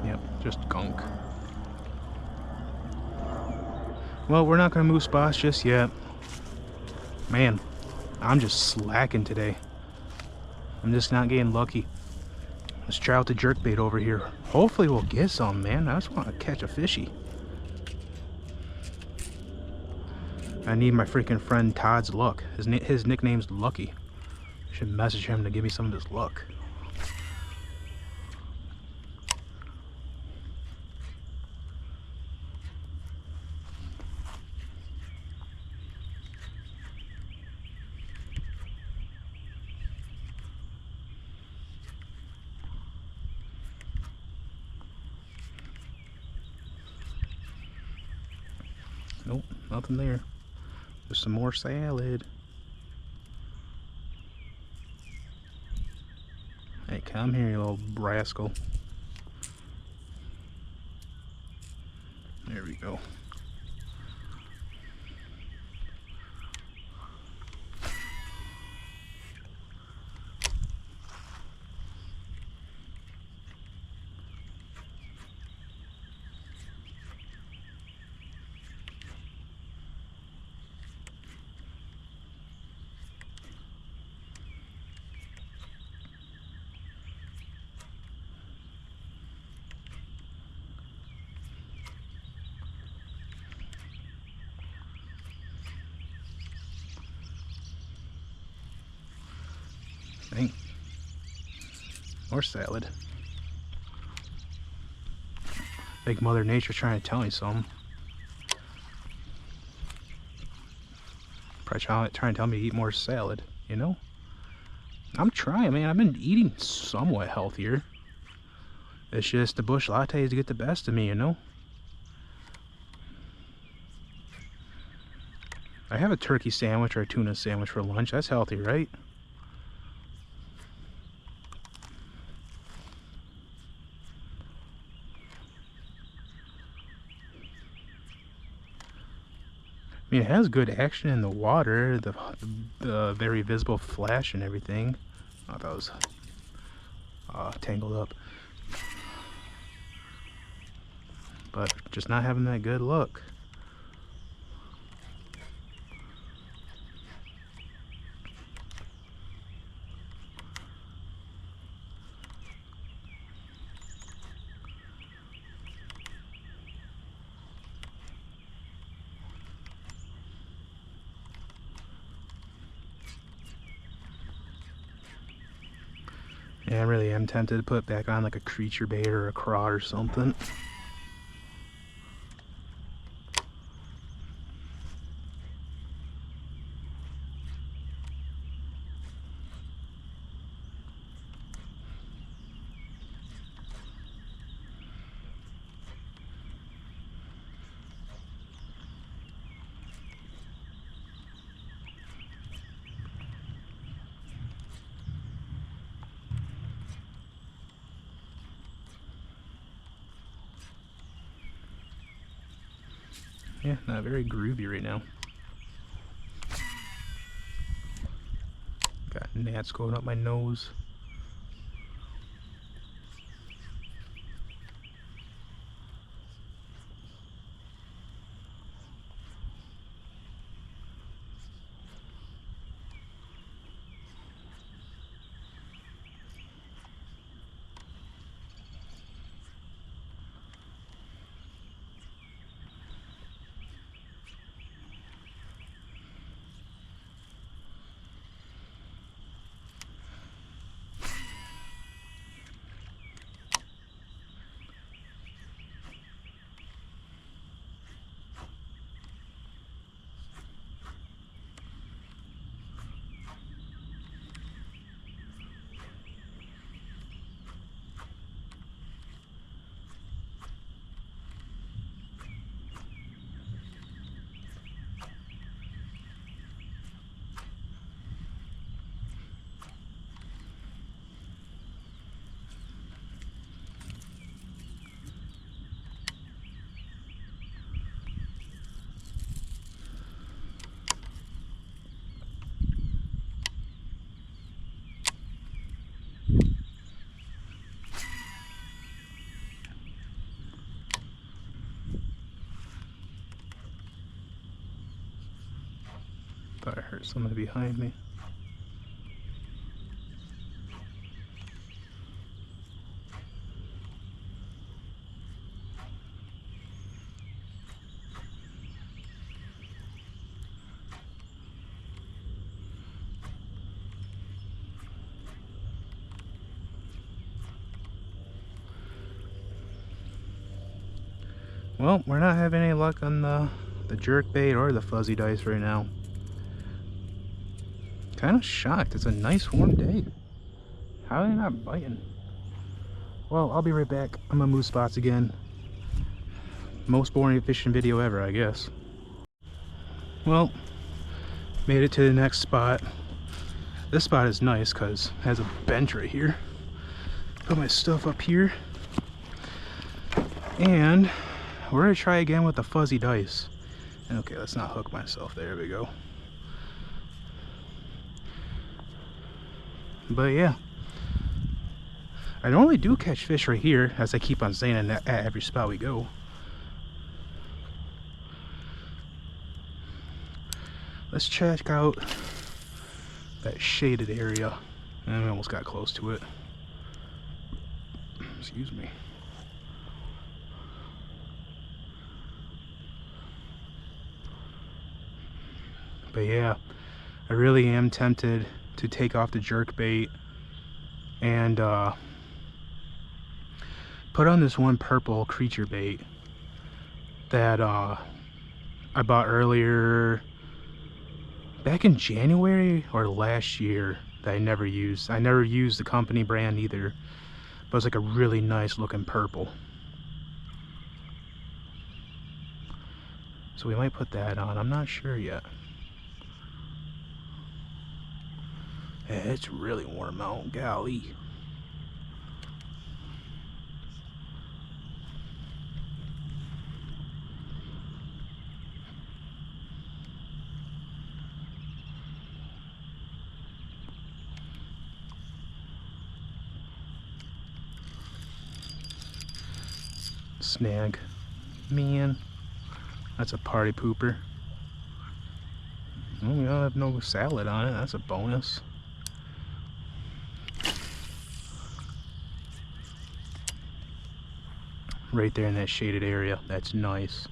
Yep, just gunk. Well, we're not gonna move spots just yet. Man, I'm just slacking today. I'm just not getting lucky. Let's try out the jerkbait over here. Hopefully we'll get some, man. I just want to catch a fishy. I need my freaking friend Todd's luck. His nickname's Lucky. I should message him to give me some of his luck. Nope, nothing there. Just some more salad. Hey, come here, you little rascal. There we go. Dang. More salad. I think Mother Nature's trying to tell me something. Probably trying to tell me to eat more salad, you know? I'm trying, man. I've been eating somewhat healthier. It's just the bush lattes get the best of me, you know? I have a turkey sandwich or a tuna sandwich for lunch. That's healthy, right? I mean, it has good action in the water, the very visible flash and everything. Oh, that was tangled up. But just not having that good look. Yeah, I really am tempted to put back on like a creature bait or a craw or something. Yeah, not very groovy right now. Got gnats going up my nose. Thought I heard somebody behind me. Well, we're not having any luck on the jerk bait or the fuzzy dice right now. Kind of shocked. It's a nice warm day. How are they not biting? Well, I'll be right back. I'm gonna move spots again. Most boring fishing video ever, I guess. Well, made it to the next spot. This spot is nice because it has a bench right here. Put my stuff up here. And we're gonna try again with the fuzzy dice. Okay, let's not hook myself. There we go. But yeah, I normally do catch fish right here, as I keep on saying at every spot we go. Let's check out that shaded area. And we almost got close to it. Excuse me. But yeah, I really am tempted to take off the jerk bait and put on this one purple creature bait that I bought earlier back in January or last year that I never used. I never used the company brand either, but it's like a really nice looking purple. So we might put that on. I'm not sure yet. Yeah, it's really warm out, golly. snag. Man, that's a party pooper. Oh, we don't have no salad on it. That's a bonus. Right there in that shaded area. That's nice.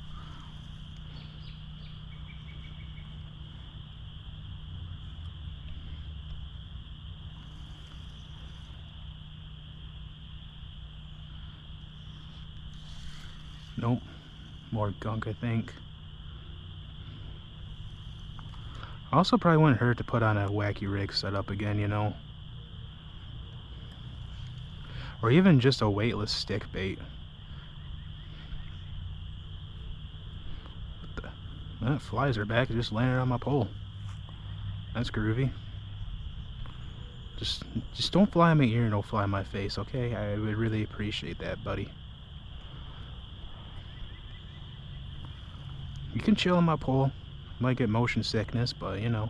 Nope. More gunk, I think. Also probably wouldn't hurt to put on a wacky rig setup again, you know. Or even just a weightless stick bait. That flies are back. It just landed on my pole. That's groovy. Just don't fly in my ear and don't fly in my face, okay? I would really appreciate that, buddy. You can chill on my pole. Might get motion sickness, but you know.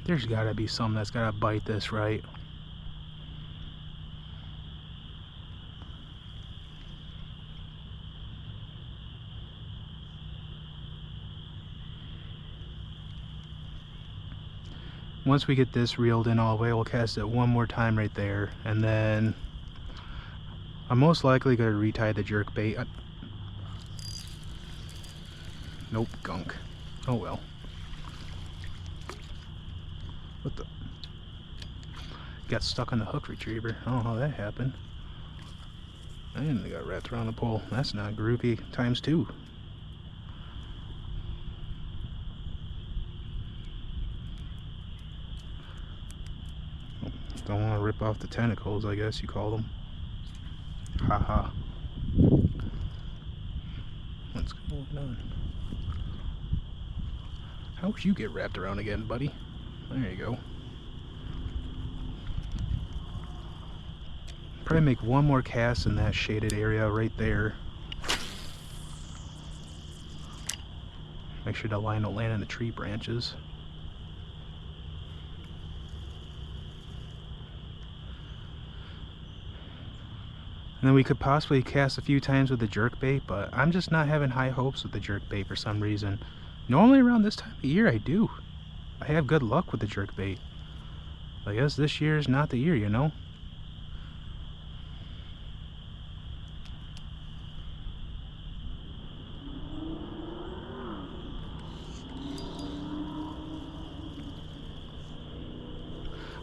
There's gotta be something that's gotta bite this, right? Once we get this reeled in all the way, we'll cast it one more time right there, and then I'm most likely going to retie the jerk bait. Nope, gunk. Oh well. What the? Got stuck on the hook retriever. I don't know how that happened. And it got wrapped around the pole. That's not groovy times 2. Don't want to rip off the tentacles, I guess you call them. Haha. What's going on? How'd you get wrapped around again, buddy? There you go. Probably make one more cast in that shaded area right there. Make sure the line don't land in the tree branches. And then we could possibly cast a few times with the jerkbait, but I'm just not having high hopes with the jerkbait for some reason. Normally around this time of year I do. I have good luck with the jerkbait. I guess this year is not the year, you know?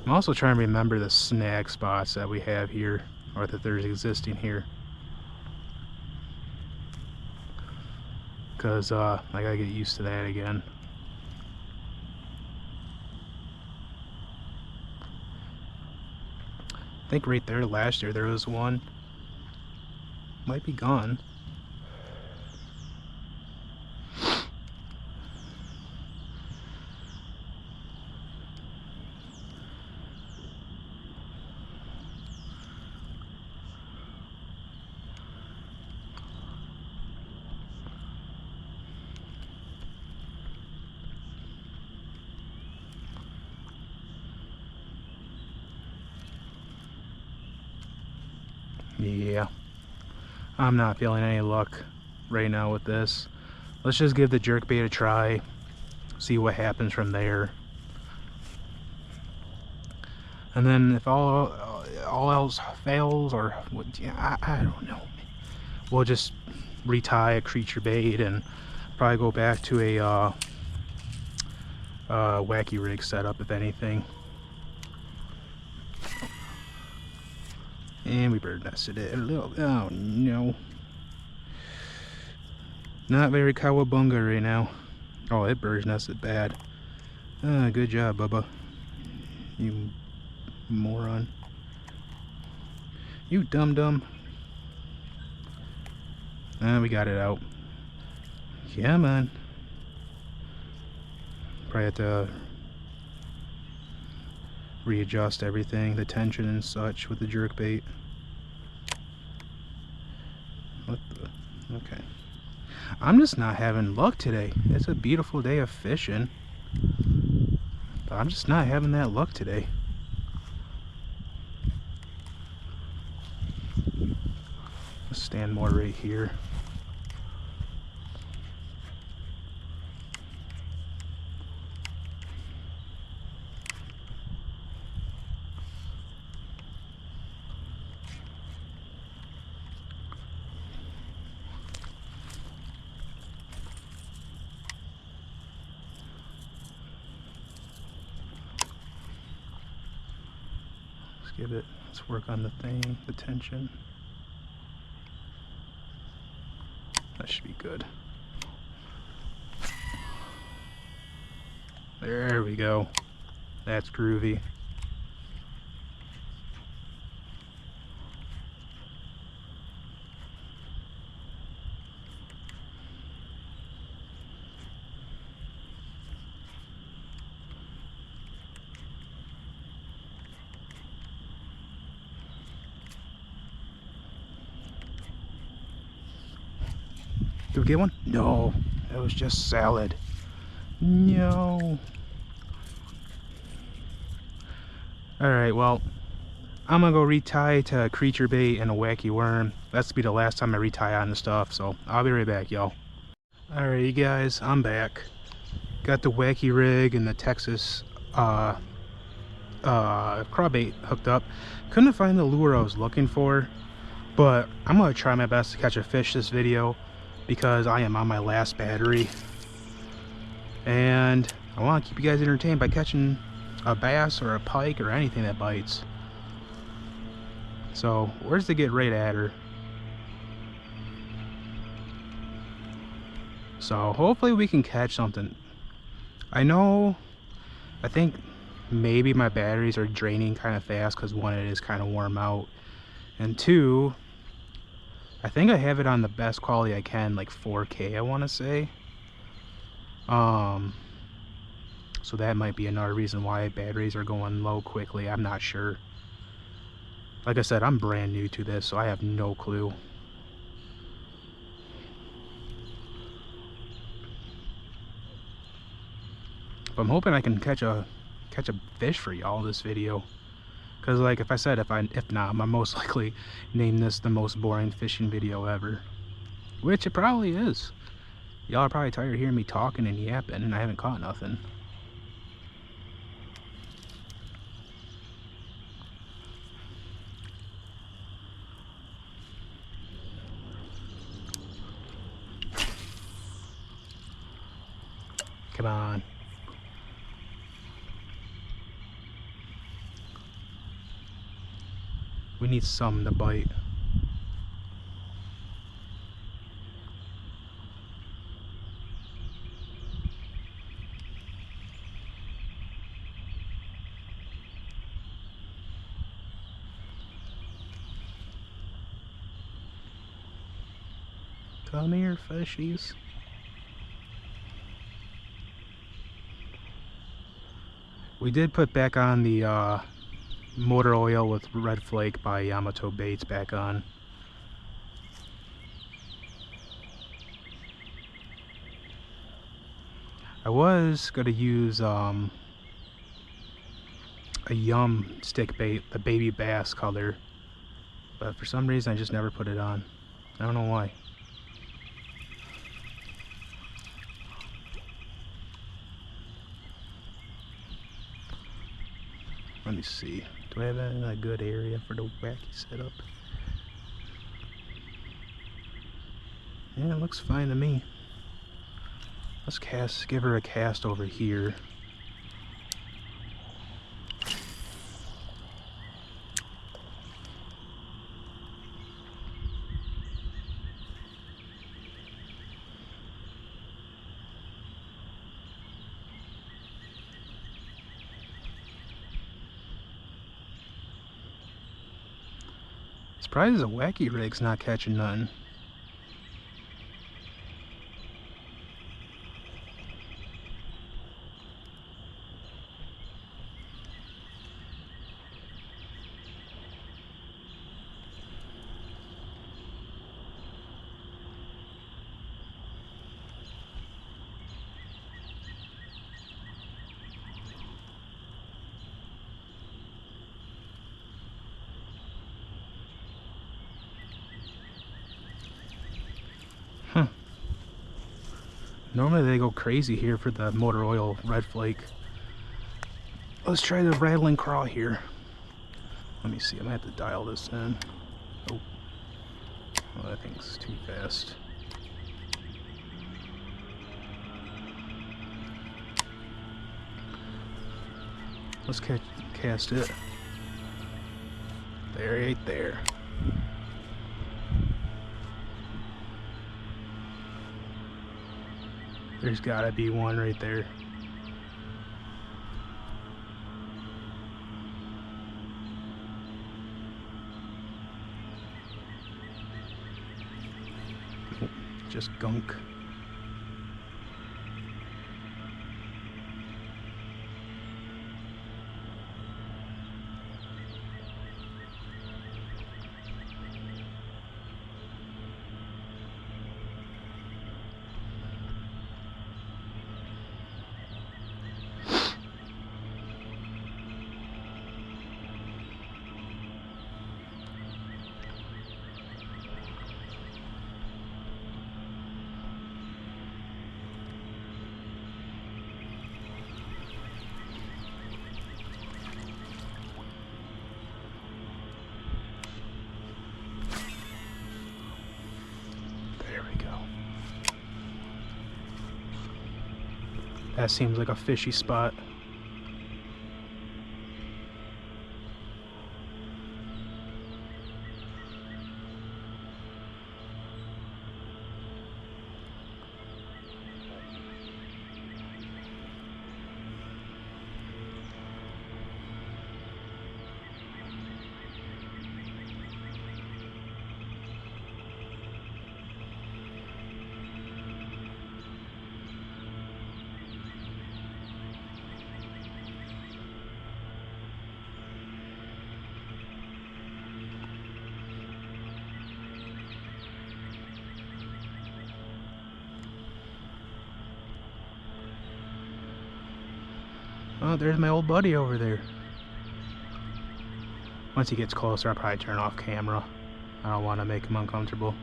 I'm also trying to remember the snag spots that we have here, or that there's existing here, because I gotta get used to that again. I think right there last year there was one. Might be gone. Yeah, I'm not feeling any luck right now with this. Let's just give the jerkbait a try. see what happens from there. And then if all else fails, or what, yeah, I don't know, we'll just retie a creature bait and probably go back to a wacky rig setup, if anything. And we bird nested it a little. Oh no, not very cowabunga right now. Oh, it bird nested bad. Good job, Bubba, you moron. You dum-dum. We got it out. Come on. Probably have to readjust everything, the tension and such, with the jerkbait. What the? Okay. I'm just not having luck today. It's a beautiful day of fishing, but I'm just not having that luck today. Let's stand more right here. Let's work on the thing, the tension. That should be good. There we go. That's groovy. Did we get one? No, that was just salad. No. Alright, well, I'm gonna go retie to a creature bait and a wacky worm. That's be the last time I retie on the stuff, so I'll be right back, y'all. Alright, you guys, I'm back. Got the wacky rig and the Texas crawbait hooked up. Couldn't find the lure I was looking for, but I'm gonna try my best to catch a fish this video, because I am on my last battery, and I want to keep you guys entertained by catching a bass or a pike or anything that bites. So where's the get right at her? So hopefully we can catch something. I think maybe my batteries are draining kind of fast, because one, it is kind of warm out, and two, I think I have it on the best quality I can, like 4K, I want to say. So that might be another reason why batteries are going low quickly. I'm not sure. Like I said, I'm brand new to this, so I have no clue. But I'm hoping I can catch a fish for y'all this video. Because, like, if I said, if not, I'm most likely name this the most boring fishing video ever. Which it probably is. Y'all are probably tired of hearing me talking and yapping, and I haven't caught nothing. Come on. We need some to bite. Come here, fishies. We did put back on the motor oil with Red Flake by Yamato Baits back on. I was going to use a Yum stick bait, the baby bass color, but for some reason I just never put it on. I don't know why. Let me see. Do I have a good area for the wacky setup? Yeah, it looks fine to me. Let's give her a cast over here. Surprised the wacky rig's not catching none. Huh. Normally they go crazy here for the motor oil red flake. Let's try the rattling craw here. Let me see, I might have to dial this in. Oh, that thing's too fast. Let's cast it. There, right there. There's gotta be one right there. Nope, just gunk. That seems like a fishy spot. Oh, there's my old buddy over there. Once he gets closer, I'll probably turn off camera. I don't want to make him uncomfortable.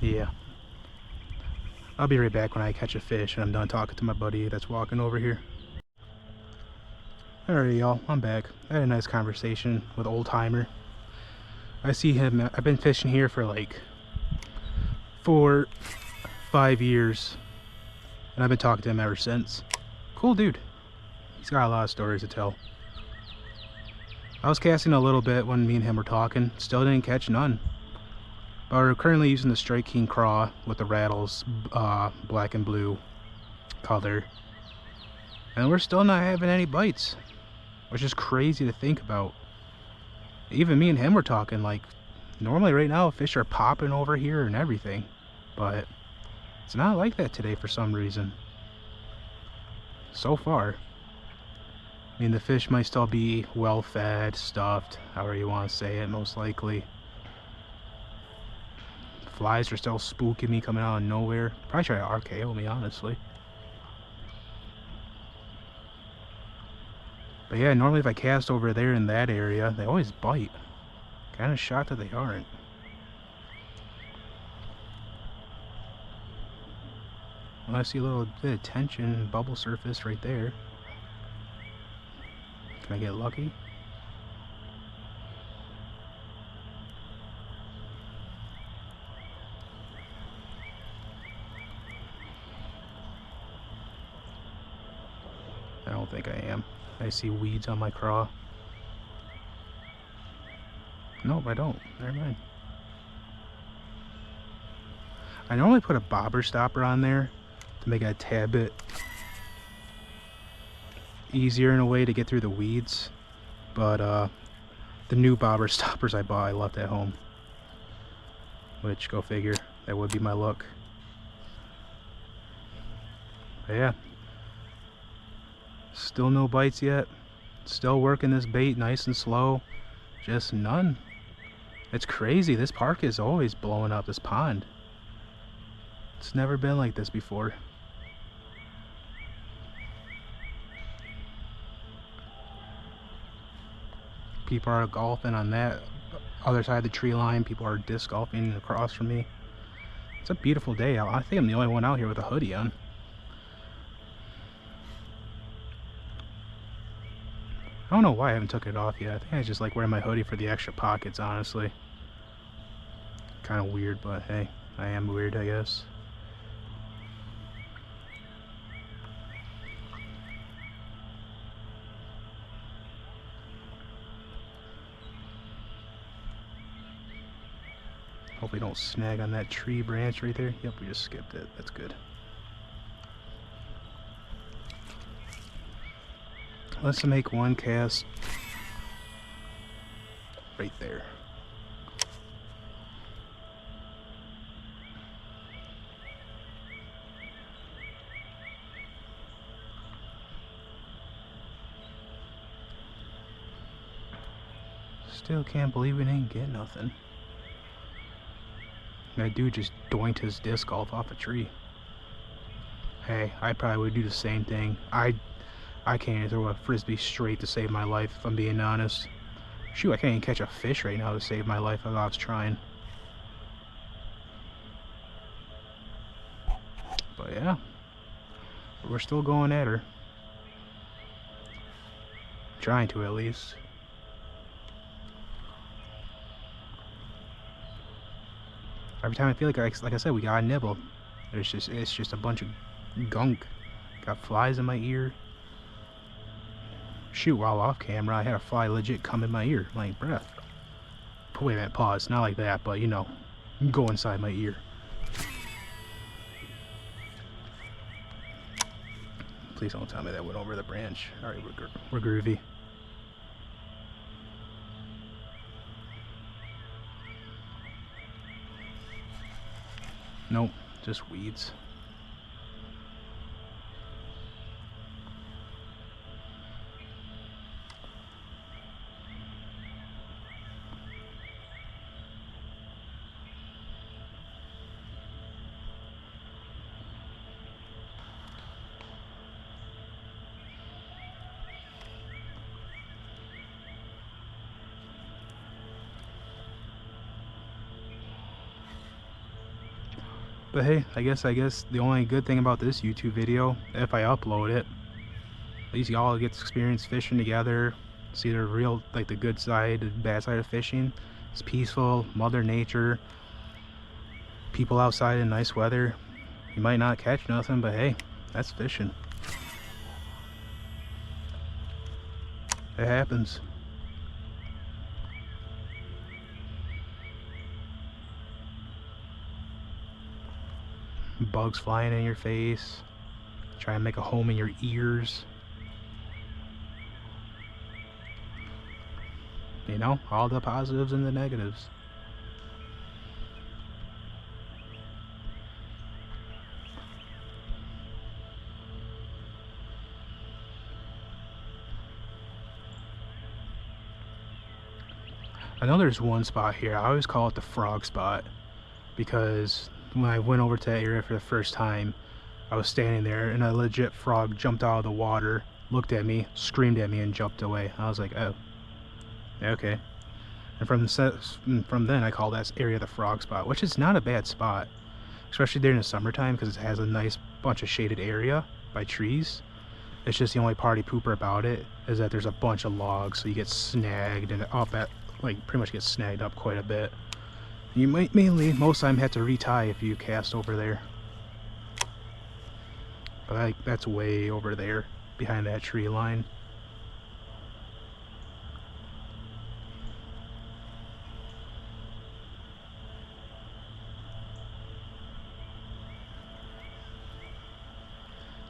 Yeah. I'll be right back when I catch a fish and I'm done talking to my buddy that's walking over here. Alright y'all, I'm back. I had a nice conversation with Old Timer. I see him, I've been fishing here for like 5 years. And I've been talking to him ever since. Cool dude. He's got a lot of stories to tell. I was casting a little bit when me and him were talking. Still didn't catch none. But we're currently using the Strike King craw with the rattles black and blue color. And we're still not having any bites. Which is crazy to think about. Even me and him were talking like, normally right now fish are popping over here and everything. But it's not like that today for some reason. So far. I mean, the fish might still be well fed, stuffed, however you want to say it, most likely. Flies are still spooking me coming out of nowhere. Probably try to RKO me, honestly. But yeah, normally if I cast over there in that area, they always bite. Kind of shocked that they aren't. Well, I see a little bit of tension bubble surface right there. Can I get lucky? I don't think I am. I see weeds on my craw. Nope, I don't. Never mind. I normally put a bobber stopper on there to make it a tad bit easier in a way to get through the weeds, but the new bobber stoppers I bought I left at home, which, go figure, that would be my luck. But yeah, still no bites yet. Still working this bait nice and slow. Just none. It's crazy. This park is always blowing up, this pond. It's never been like this before. People are golfing on that other side of the tree line. People are disc golfing across from me. It's a beautiful day out. I think I'm the only one out here with a hoodie on. I don't know why I haven't took it off yet. I think I just like wearing my hoodie for the extra pockets, honestly. Kind of weird, but hey, I am weird, I guess. Hope we don't snag on that tree branch right there. Yep, we just skipped it. That's good. Let's make one cast right there. Still can't believe we didn't get nothing. That dude just doinked his disc golf off a tree. Hey, I probably would do the same thing. I can't even throw a frisbee straight to save my life, if I'm being honest. Shoot, I can't even catch a fish right now to save my life. I was trying. But yeah, we're still going at her. Trying to, at least. Every time I feel like I said, we got a nibble. It's just a bunch of gunk. Got flies in my ear. Shoot, while off camera, I had a fly legit come in my ear. Like, breath. Wait a minute, pause. Not like that, but you know, go inside my ear. Please don't tell me that went over the branch. Alright, we're groovy. Nope, just weeds. But hey, I guess the only good thing about this YouTube video, if I upload it, at least y'all get to experience fishing together, see the real, like the good side, the bad side of fishing. It's peaceful, Mother Nature, people outside in nice weather. You might not catch nothing, but hey, that's fishing. It happens. Bugs flying in your face, try and make a home in your ears. You know, all the positives and the negatives. I know there's one spot here, I always call it the frog spot, because when I went over to that area for the first time, I was standing there and a legit frog jumped out of the water looked at me, screamed at me, and jumped away. I was like, oh, okay. And from then, I call that area the frog spot, which is not a bad spot, especially during the summertime because it has a nice bunch of shaded area by trees. It's just the only party pooper about it is that there's a bunch of logs, so you get snagged and up at, like, pretty much get snagged up quite a bit. You might mainly, most of the time, have to retie if you cast over there. But that's way over there, behind that tree line.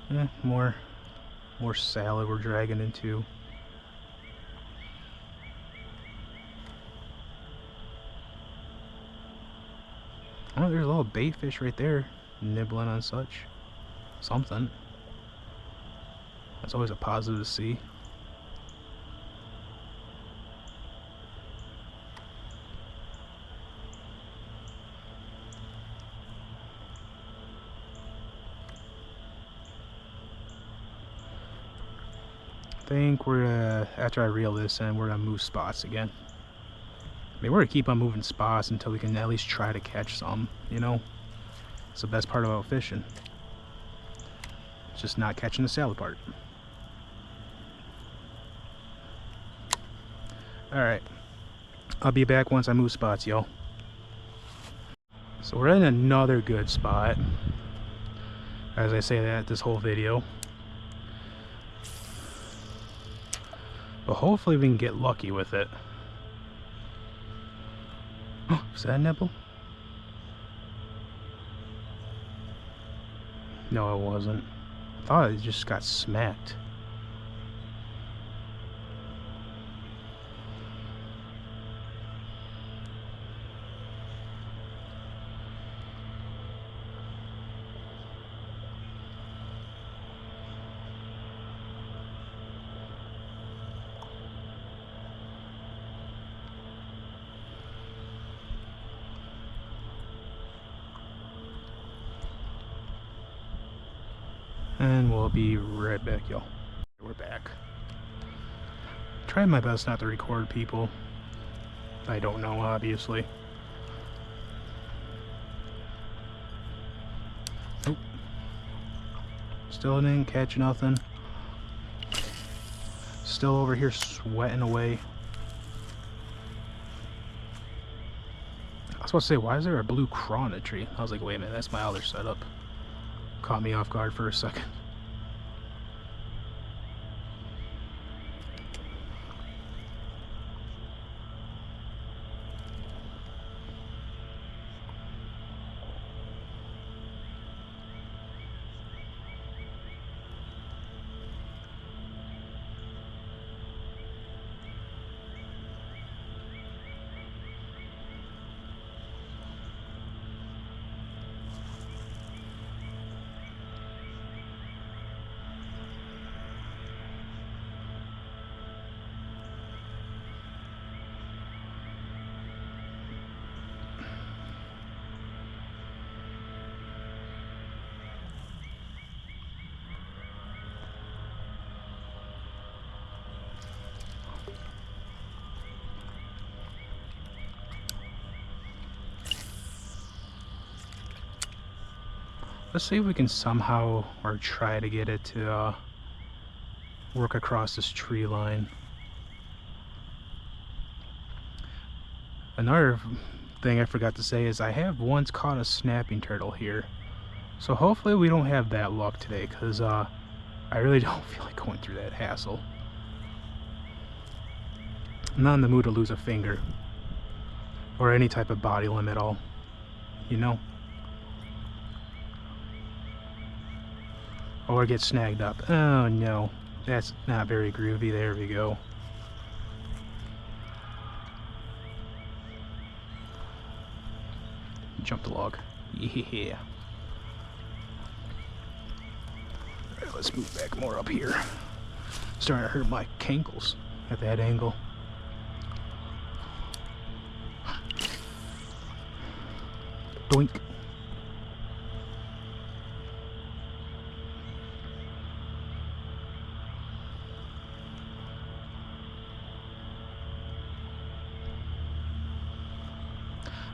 Yeah, more salad we're dragging into. Oh, there's a little bait fish right there, nibbling on something. That's always a positive to see. I think we're gonna, after I reel this in, we're gonna move spots again. I mean, we're gonna keep on moving spots until we can at least try to catch some, you know? It's the best part about fishing. It's just not catching the salad part. Alright. I'll be back once I move spots, y'all. So we're in another good spot. As I say that this whole video. But hopefully we can get lucky with it. Oh, is that a nibble? No, it wasn't. I thought it just got smacked. And we'll be right back, y'all. We're back. Trying my best not to record people I don't know, obviously. Nope. Still didn't catch nothing. Still over here sweating away. I was about to say, why is there a blue craw in a tree? I was like, wait a minute, that's my other setup. Caught me off guard for a second. Let's see if we can somehow, or try to get it to work across this tree line. Another thing I forgot to say is I have once caught a snapping turtle here. So hopefully we don't have that luck today, because I really don't feel like going through that hassle. I'm not in the mood to lose a finger. Or any type of body limb at all. You know? Or get snagged up. Oh no, that's not very groovy. There we go. Jump the log. Yeah. Alright, let's move back more up here. Starting to hurt my cankles at that angle. Doink.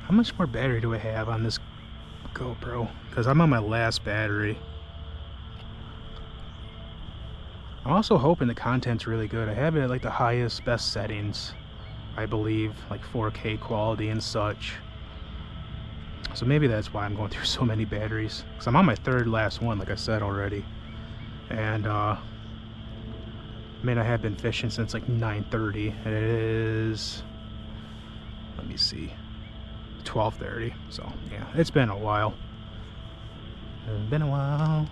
How much more battery do I have on this GoPro? Because I'm on my last battery. I'm also hoping the content's really good. I have it at like the highest, best settings, I believe, like 4K quality and such. So maybe that's why I'm going through so many batteries. Because I'm on my third last one, like I said already. And, I mean, I have been fishing since like 9:30. And it is, let me see, 12:30. So, yeah, it's been a while. It's been a while.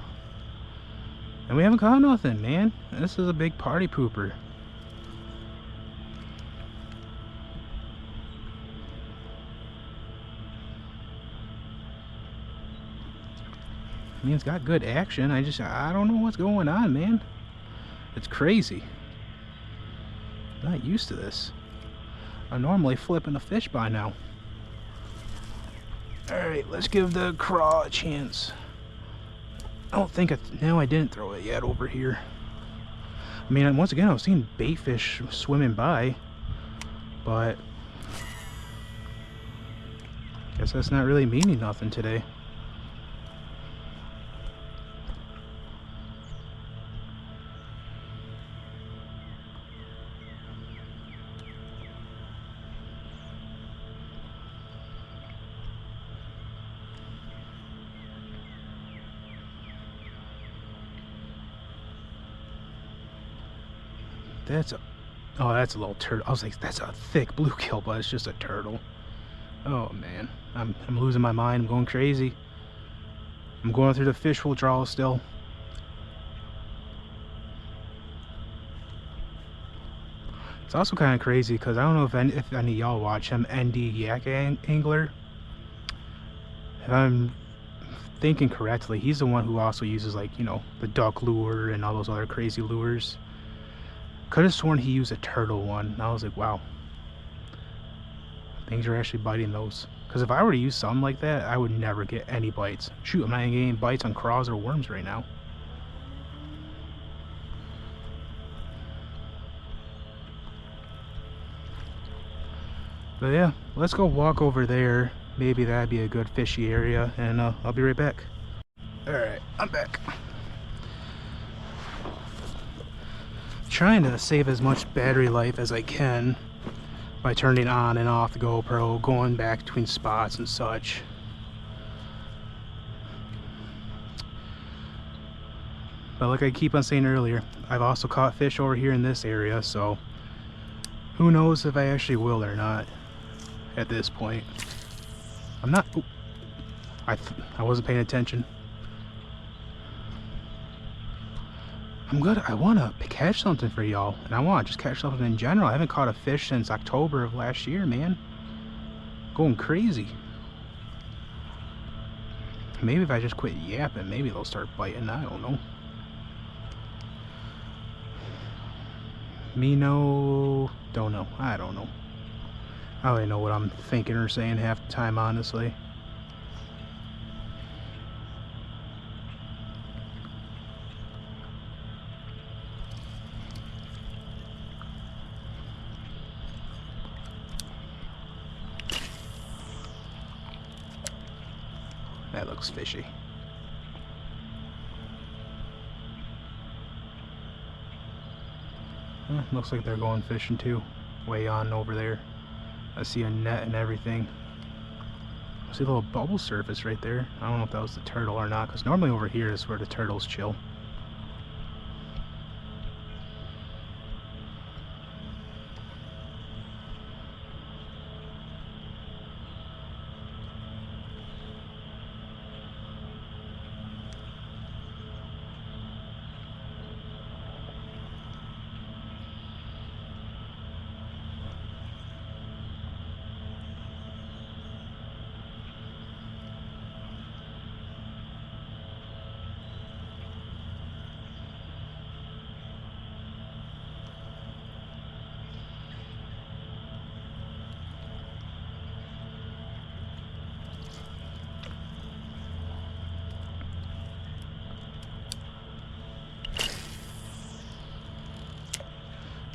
And we haven't caught nothing, man. This is a big party pooper. I mean, it's got good action. I don't know what's going on, man. It's crazy. I'm not used to this. I'm normally flipping a fish by now. Alright, let's give the craw a chance. I don't think no, I didn't throw it yet over here. I mean, once again, I was seeing bait fish swimming by, but guess that's not really meaning nothing today. Oh, that's a little turtle. I was like, that's a thick bluegill, but it's just a turtle. Oh man, I'm losing my mind. I'm going crazy. I'm going through the fish withdrawal still. It's also kind of crazy because I don't know if any of y'all watch him, ND Yak Angler. If I'm thinking correctly, he's the one who also uses, like, you know, the duck lure and all those other crazy lures. Could have sworn he used a turtle one, and I was like, wow, things are actually biting those. Because if I were to use something like that, I would never get any bites. Shoot, I'm not even getting bites on craws or worms right now. But yeah, let's go walk over there. Maybe that'd be a good fishy area, and I'll be right back. Alright, I'm back. Trying to save as much battery life as I can by turning on and off the GoPro, going back between spots and such. But like I keep on saying earlier, I've also caught fish over here in this area, so who knows if I actually will or not at this point. I'm not... Oh, I wasn't paying attention. I'm good. I want to catch something for y'all, and I want to just catch something in general. I haven't caught a fish since October of last year, man. Going crazy. Maybe if I just quit yapping, maybe they'll start biting. I don't know. Me no, don't know. I don't know. I don't even know what I'm thinking or saying half the time, honestly. That looks fishy. Looks like they're going fishing too. Way on over there. I see a net and everything. I see a little bubble surface right there. I don't know if that was the turtle or not, because normally over here is where the turtles chill.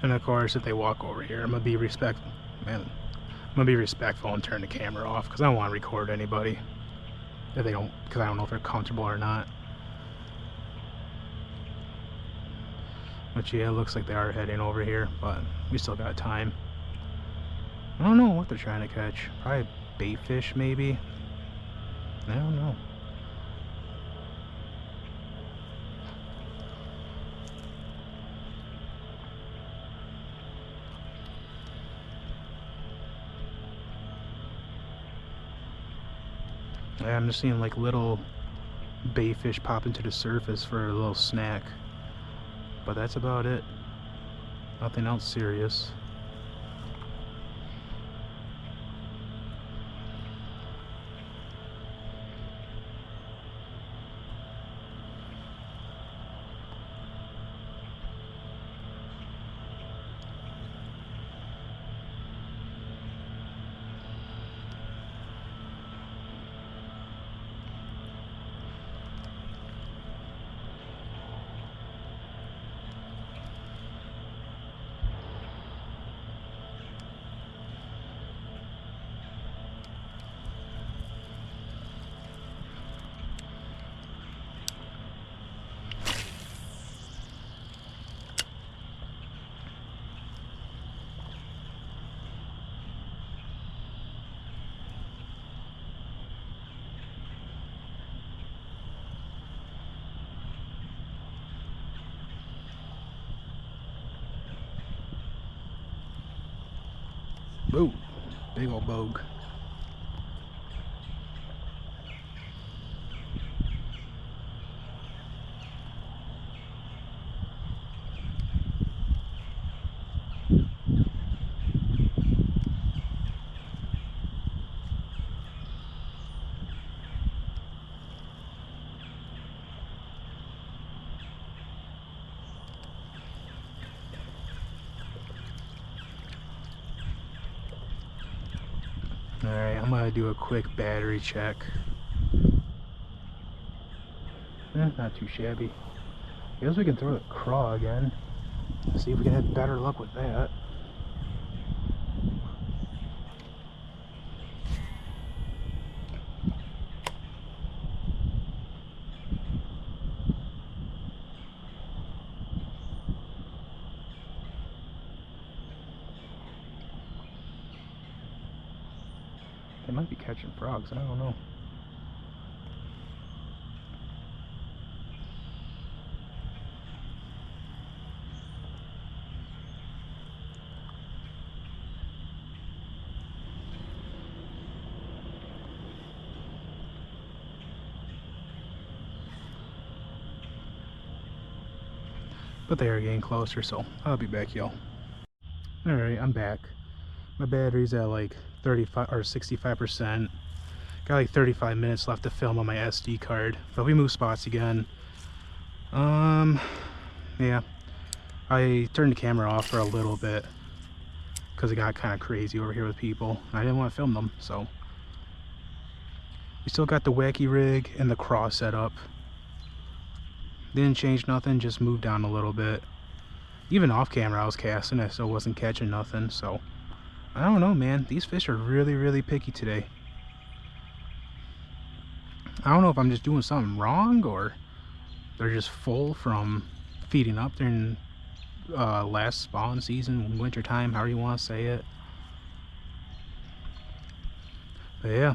And of course, if they walk over here, I'm gonna be respectful. Man, I'm gonna be respectful and turn the camera off because I don't want to record anybody if they don't, because I don't know if they're comfortable or not. But yeah, it looks like they are heading over here, but we still got time. I don't know what they're trying to catch. Probably bait fish, maybe. I don't know. Yeah, I'm just seeing like little bait fish pop into the surface for a little snack. But that's about it. Nothing else serious. Whoa, big old bogue. Alright, I'm gonna do a quick battery check. Not too shabby. I guess we can throw the craw again. See if we can have better luck with that. They might be catching frogs, I don't know. But they are getting closer, so I'll be back, y'all. Alright, I'm back. My battery's at like 35 or 65%. Got like 35 minutes left to film on my SD card. But we move spots again. Yeah. I turned the camera off for a little bit because it got kind of crazy over here with people. I didn't want to film them, so we still got the wacky rig and the craw set up. Didn't change nothing, just moved down a little bit. Even off camera I was casting, I still wasn't catching nothing, so I don't know, man. These fish are really picky today. I don't know if I'm just doing something wrong or they're just full from feeding up during last spawn season, winter time, however you want to say it. But yeah,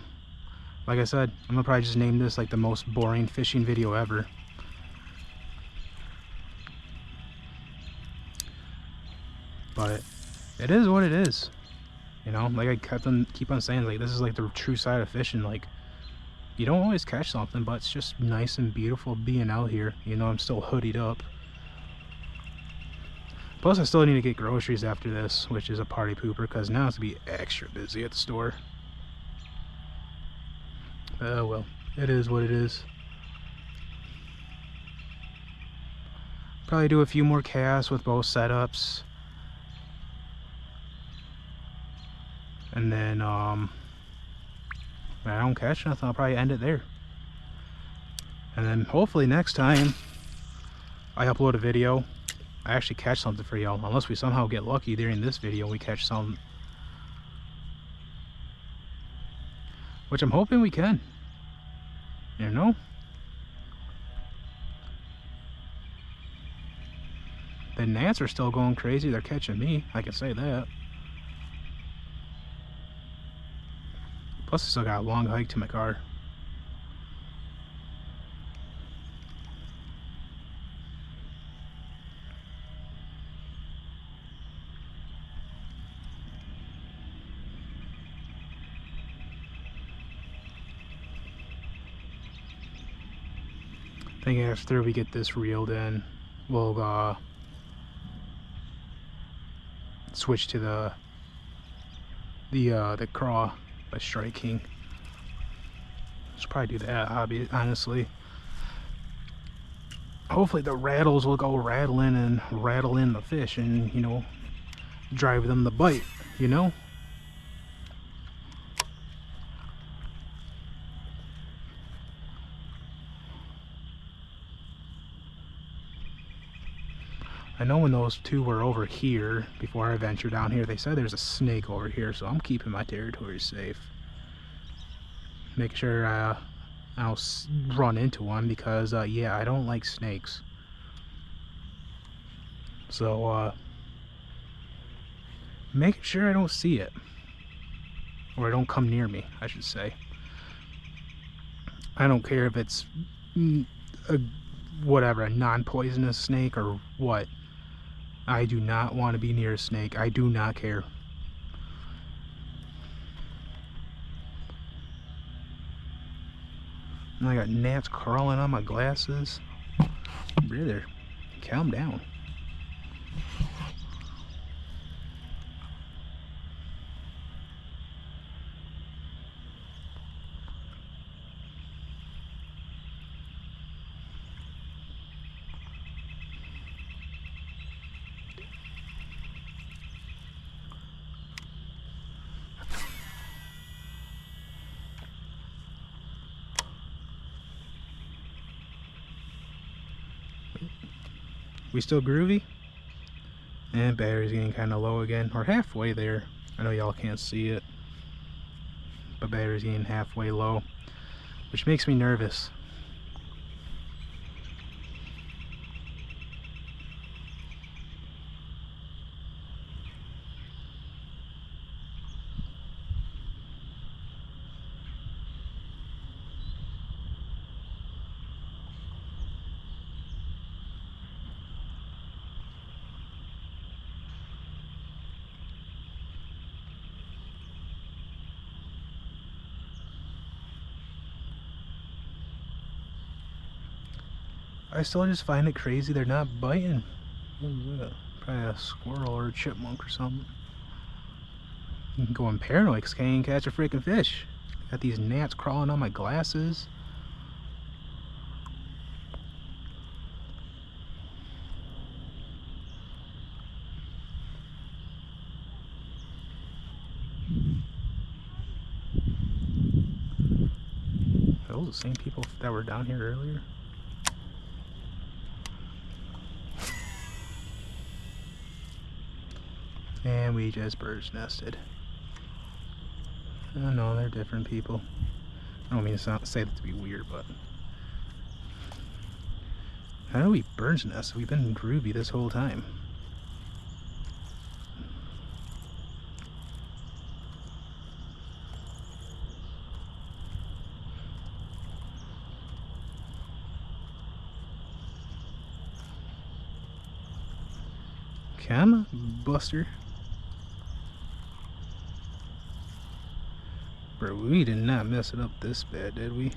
like I said, I'm gonna probably just name this like the most boring fishing video ever. But it is what it is, you know. Like I keep on saying, like this is like the true side of fishing. Like you don't always catch something, but it's just nice and beautiful being out here. You know, I'm still hoodied up. Plus I still need to get groceries after this, which is a party pooper, because now it's gonna be extra busy at the store. Oh well, it is what it is. Probably do a few more casts with both setups. And then, if I don't catch nothing, I'll probably end it there. And then hopefully next time I upload a video, I actually catch something for y'all. Unless we somehow get lucky during this video, we catch some. which I'm hoping we can. You know? The gnats are still going crazy. They're catching me. I can say that. Plus, I still got a long hike to my car. I think after we get this reeled in, we'll switch to the craw by striking. Should probably do that, honestly. Hopefully the rattles will go rattling and rattle in the fish and, you know, drive them to bite, you know? I know when those two were over here, before I ventured down here, they said there's a snake over here, so I'm keeping my territory safe. Make sure I don't run into one because, yeah, I don't like snakes. So, making sure I don't see it. Or it don't come near me, I should say. I don't care if it's a non-poisonous snake or what. I do not want to be near a snake. I do not care. And I got gnats crawling on my glasses. Brother, calm down. We still groovy? And battery's getting kind of low again. We're halfway there. I know y'all can't see it, but battery's getting halfway low, which makes me nervous. I still just find it crazy they're not biting. What is that? Probably a squirrel or a chipmunk or something. I'm going paranoid because I can't even catch a freaking fish. Got these gnats crawling on my glasses. Are those the same people that were down here earlier? And we just bird's nested. Oh no, they're different people. I don't mean to say that to be weird, but how do we bird's nest? We've been groovy this whole time. Come on, Buster. Bro, we did not mess it up this bad, did we?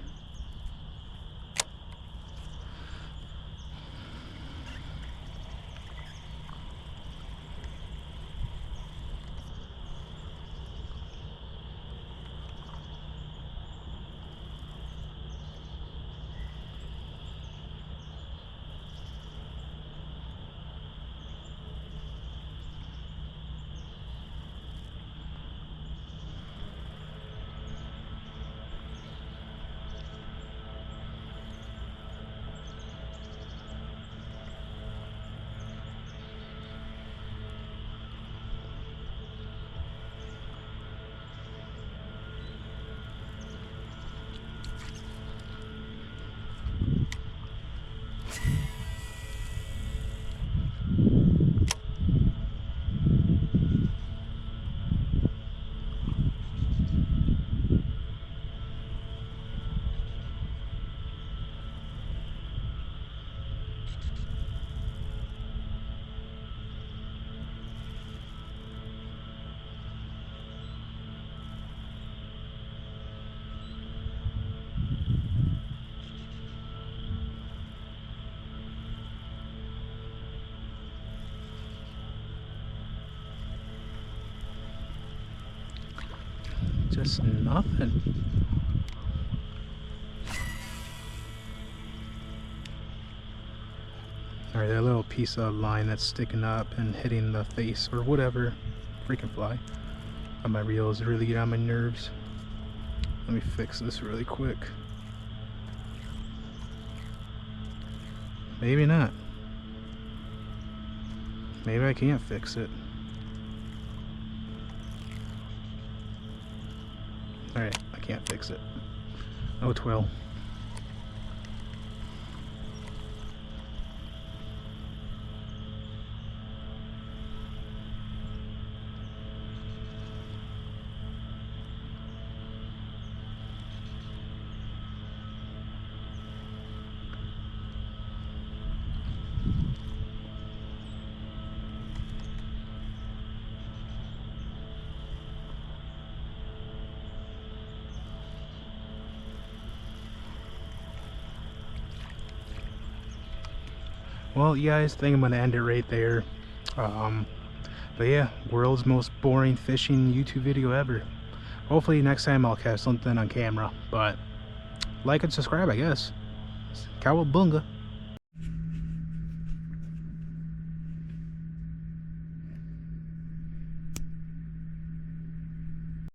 Just nothing. Alright, that little piece of line that's sticking up and hitting the face or whatever, freaking fly, on my reels really get on my nerves. Let me fix this really quick. Maybe not. Maybe I can't fix it. Alright, I can't fix it. Oh, well. Well, you guys, I think I'm gonna end it right there. But yeah, world's most boring fishing YouTube video ever. Hopefully next time I'll catch something on camera. But like and subscribe, I guess. Cowabunga.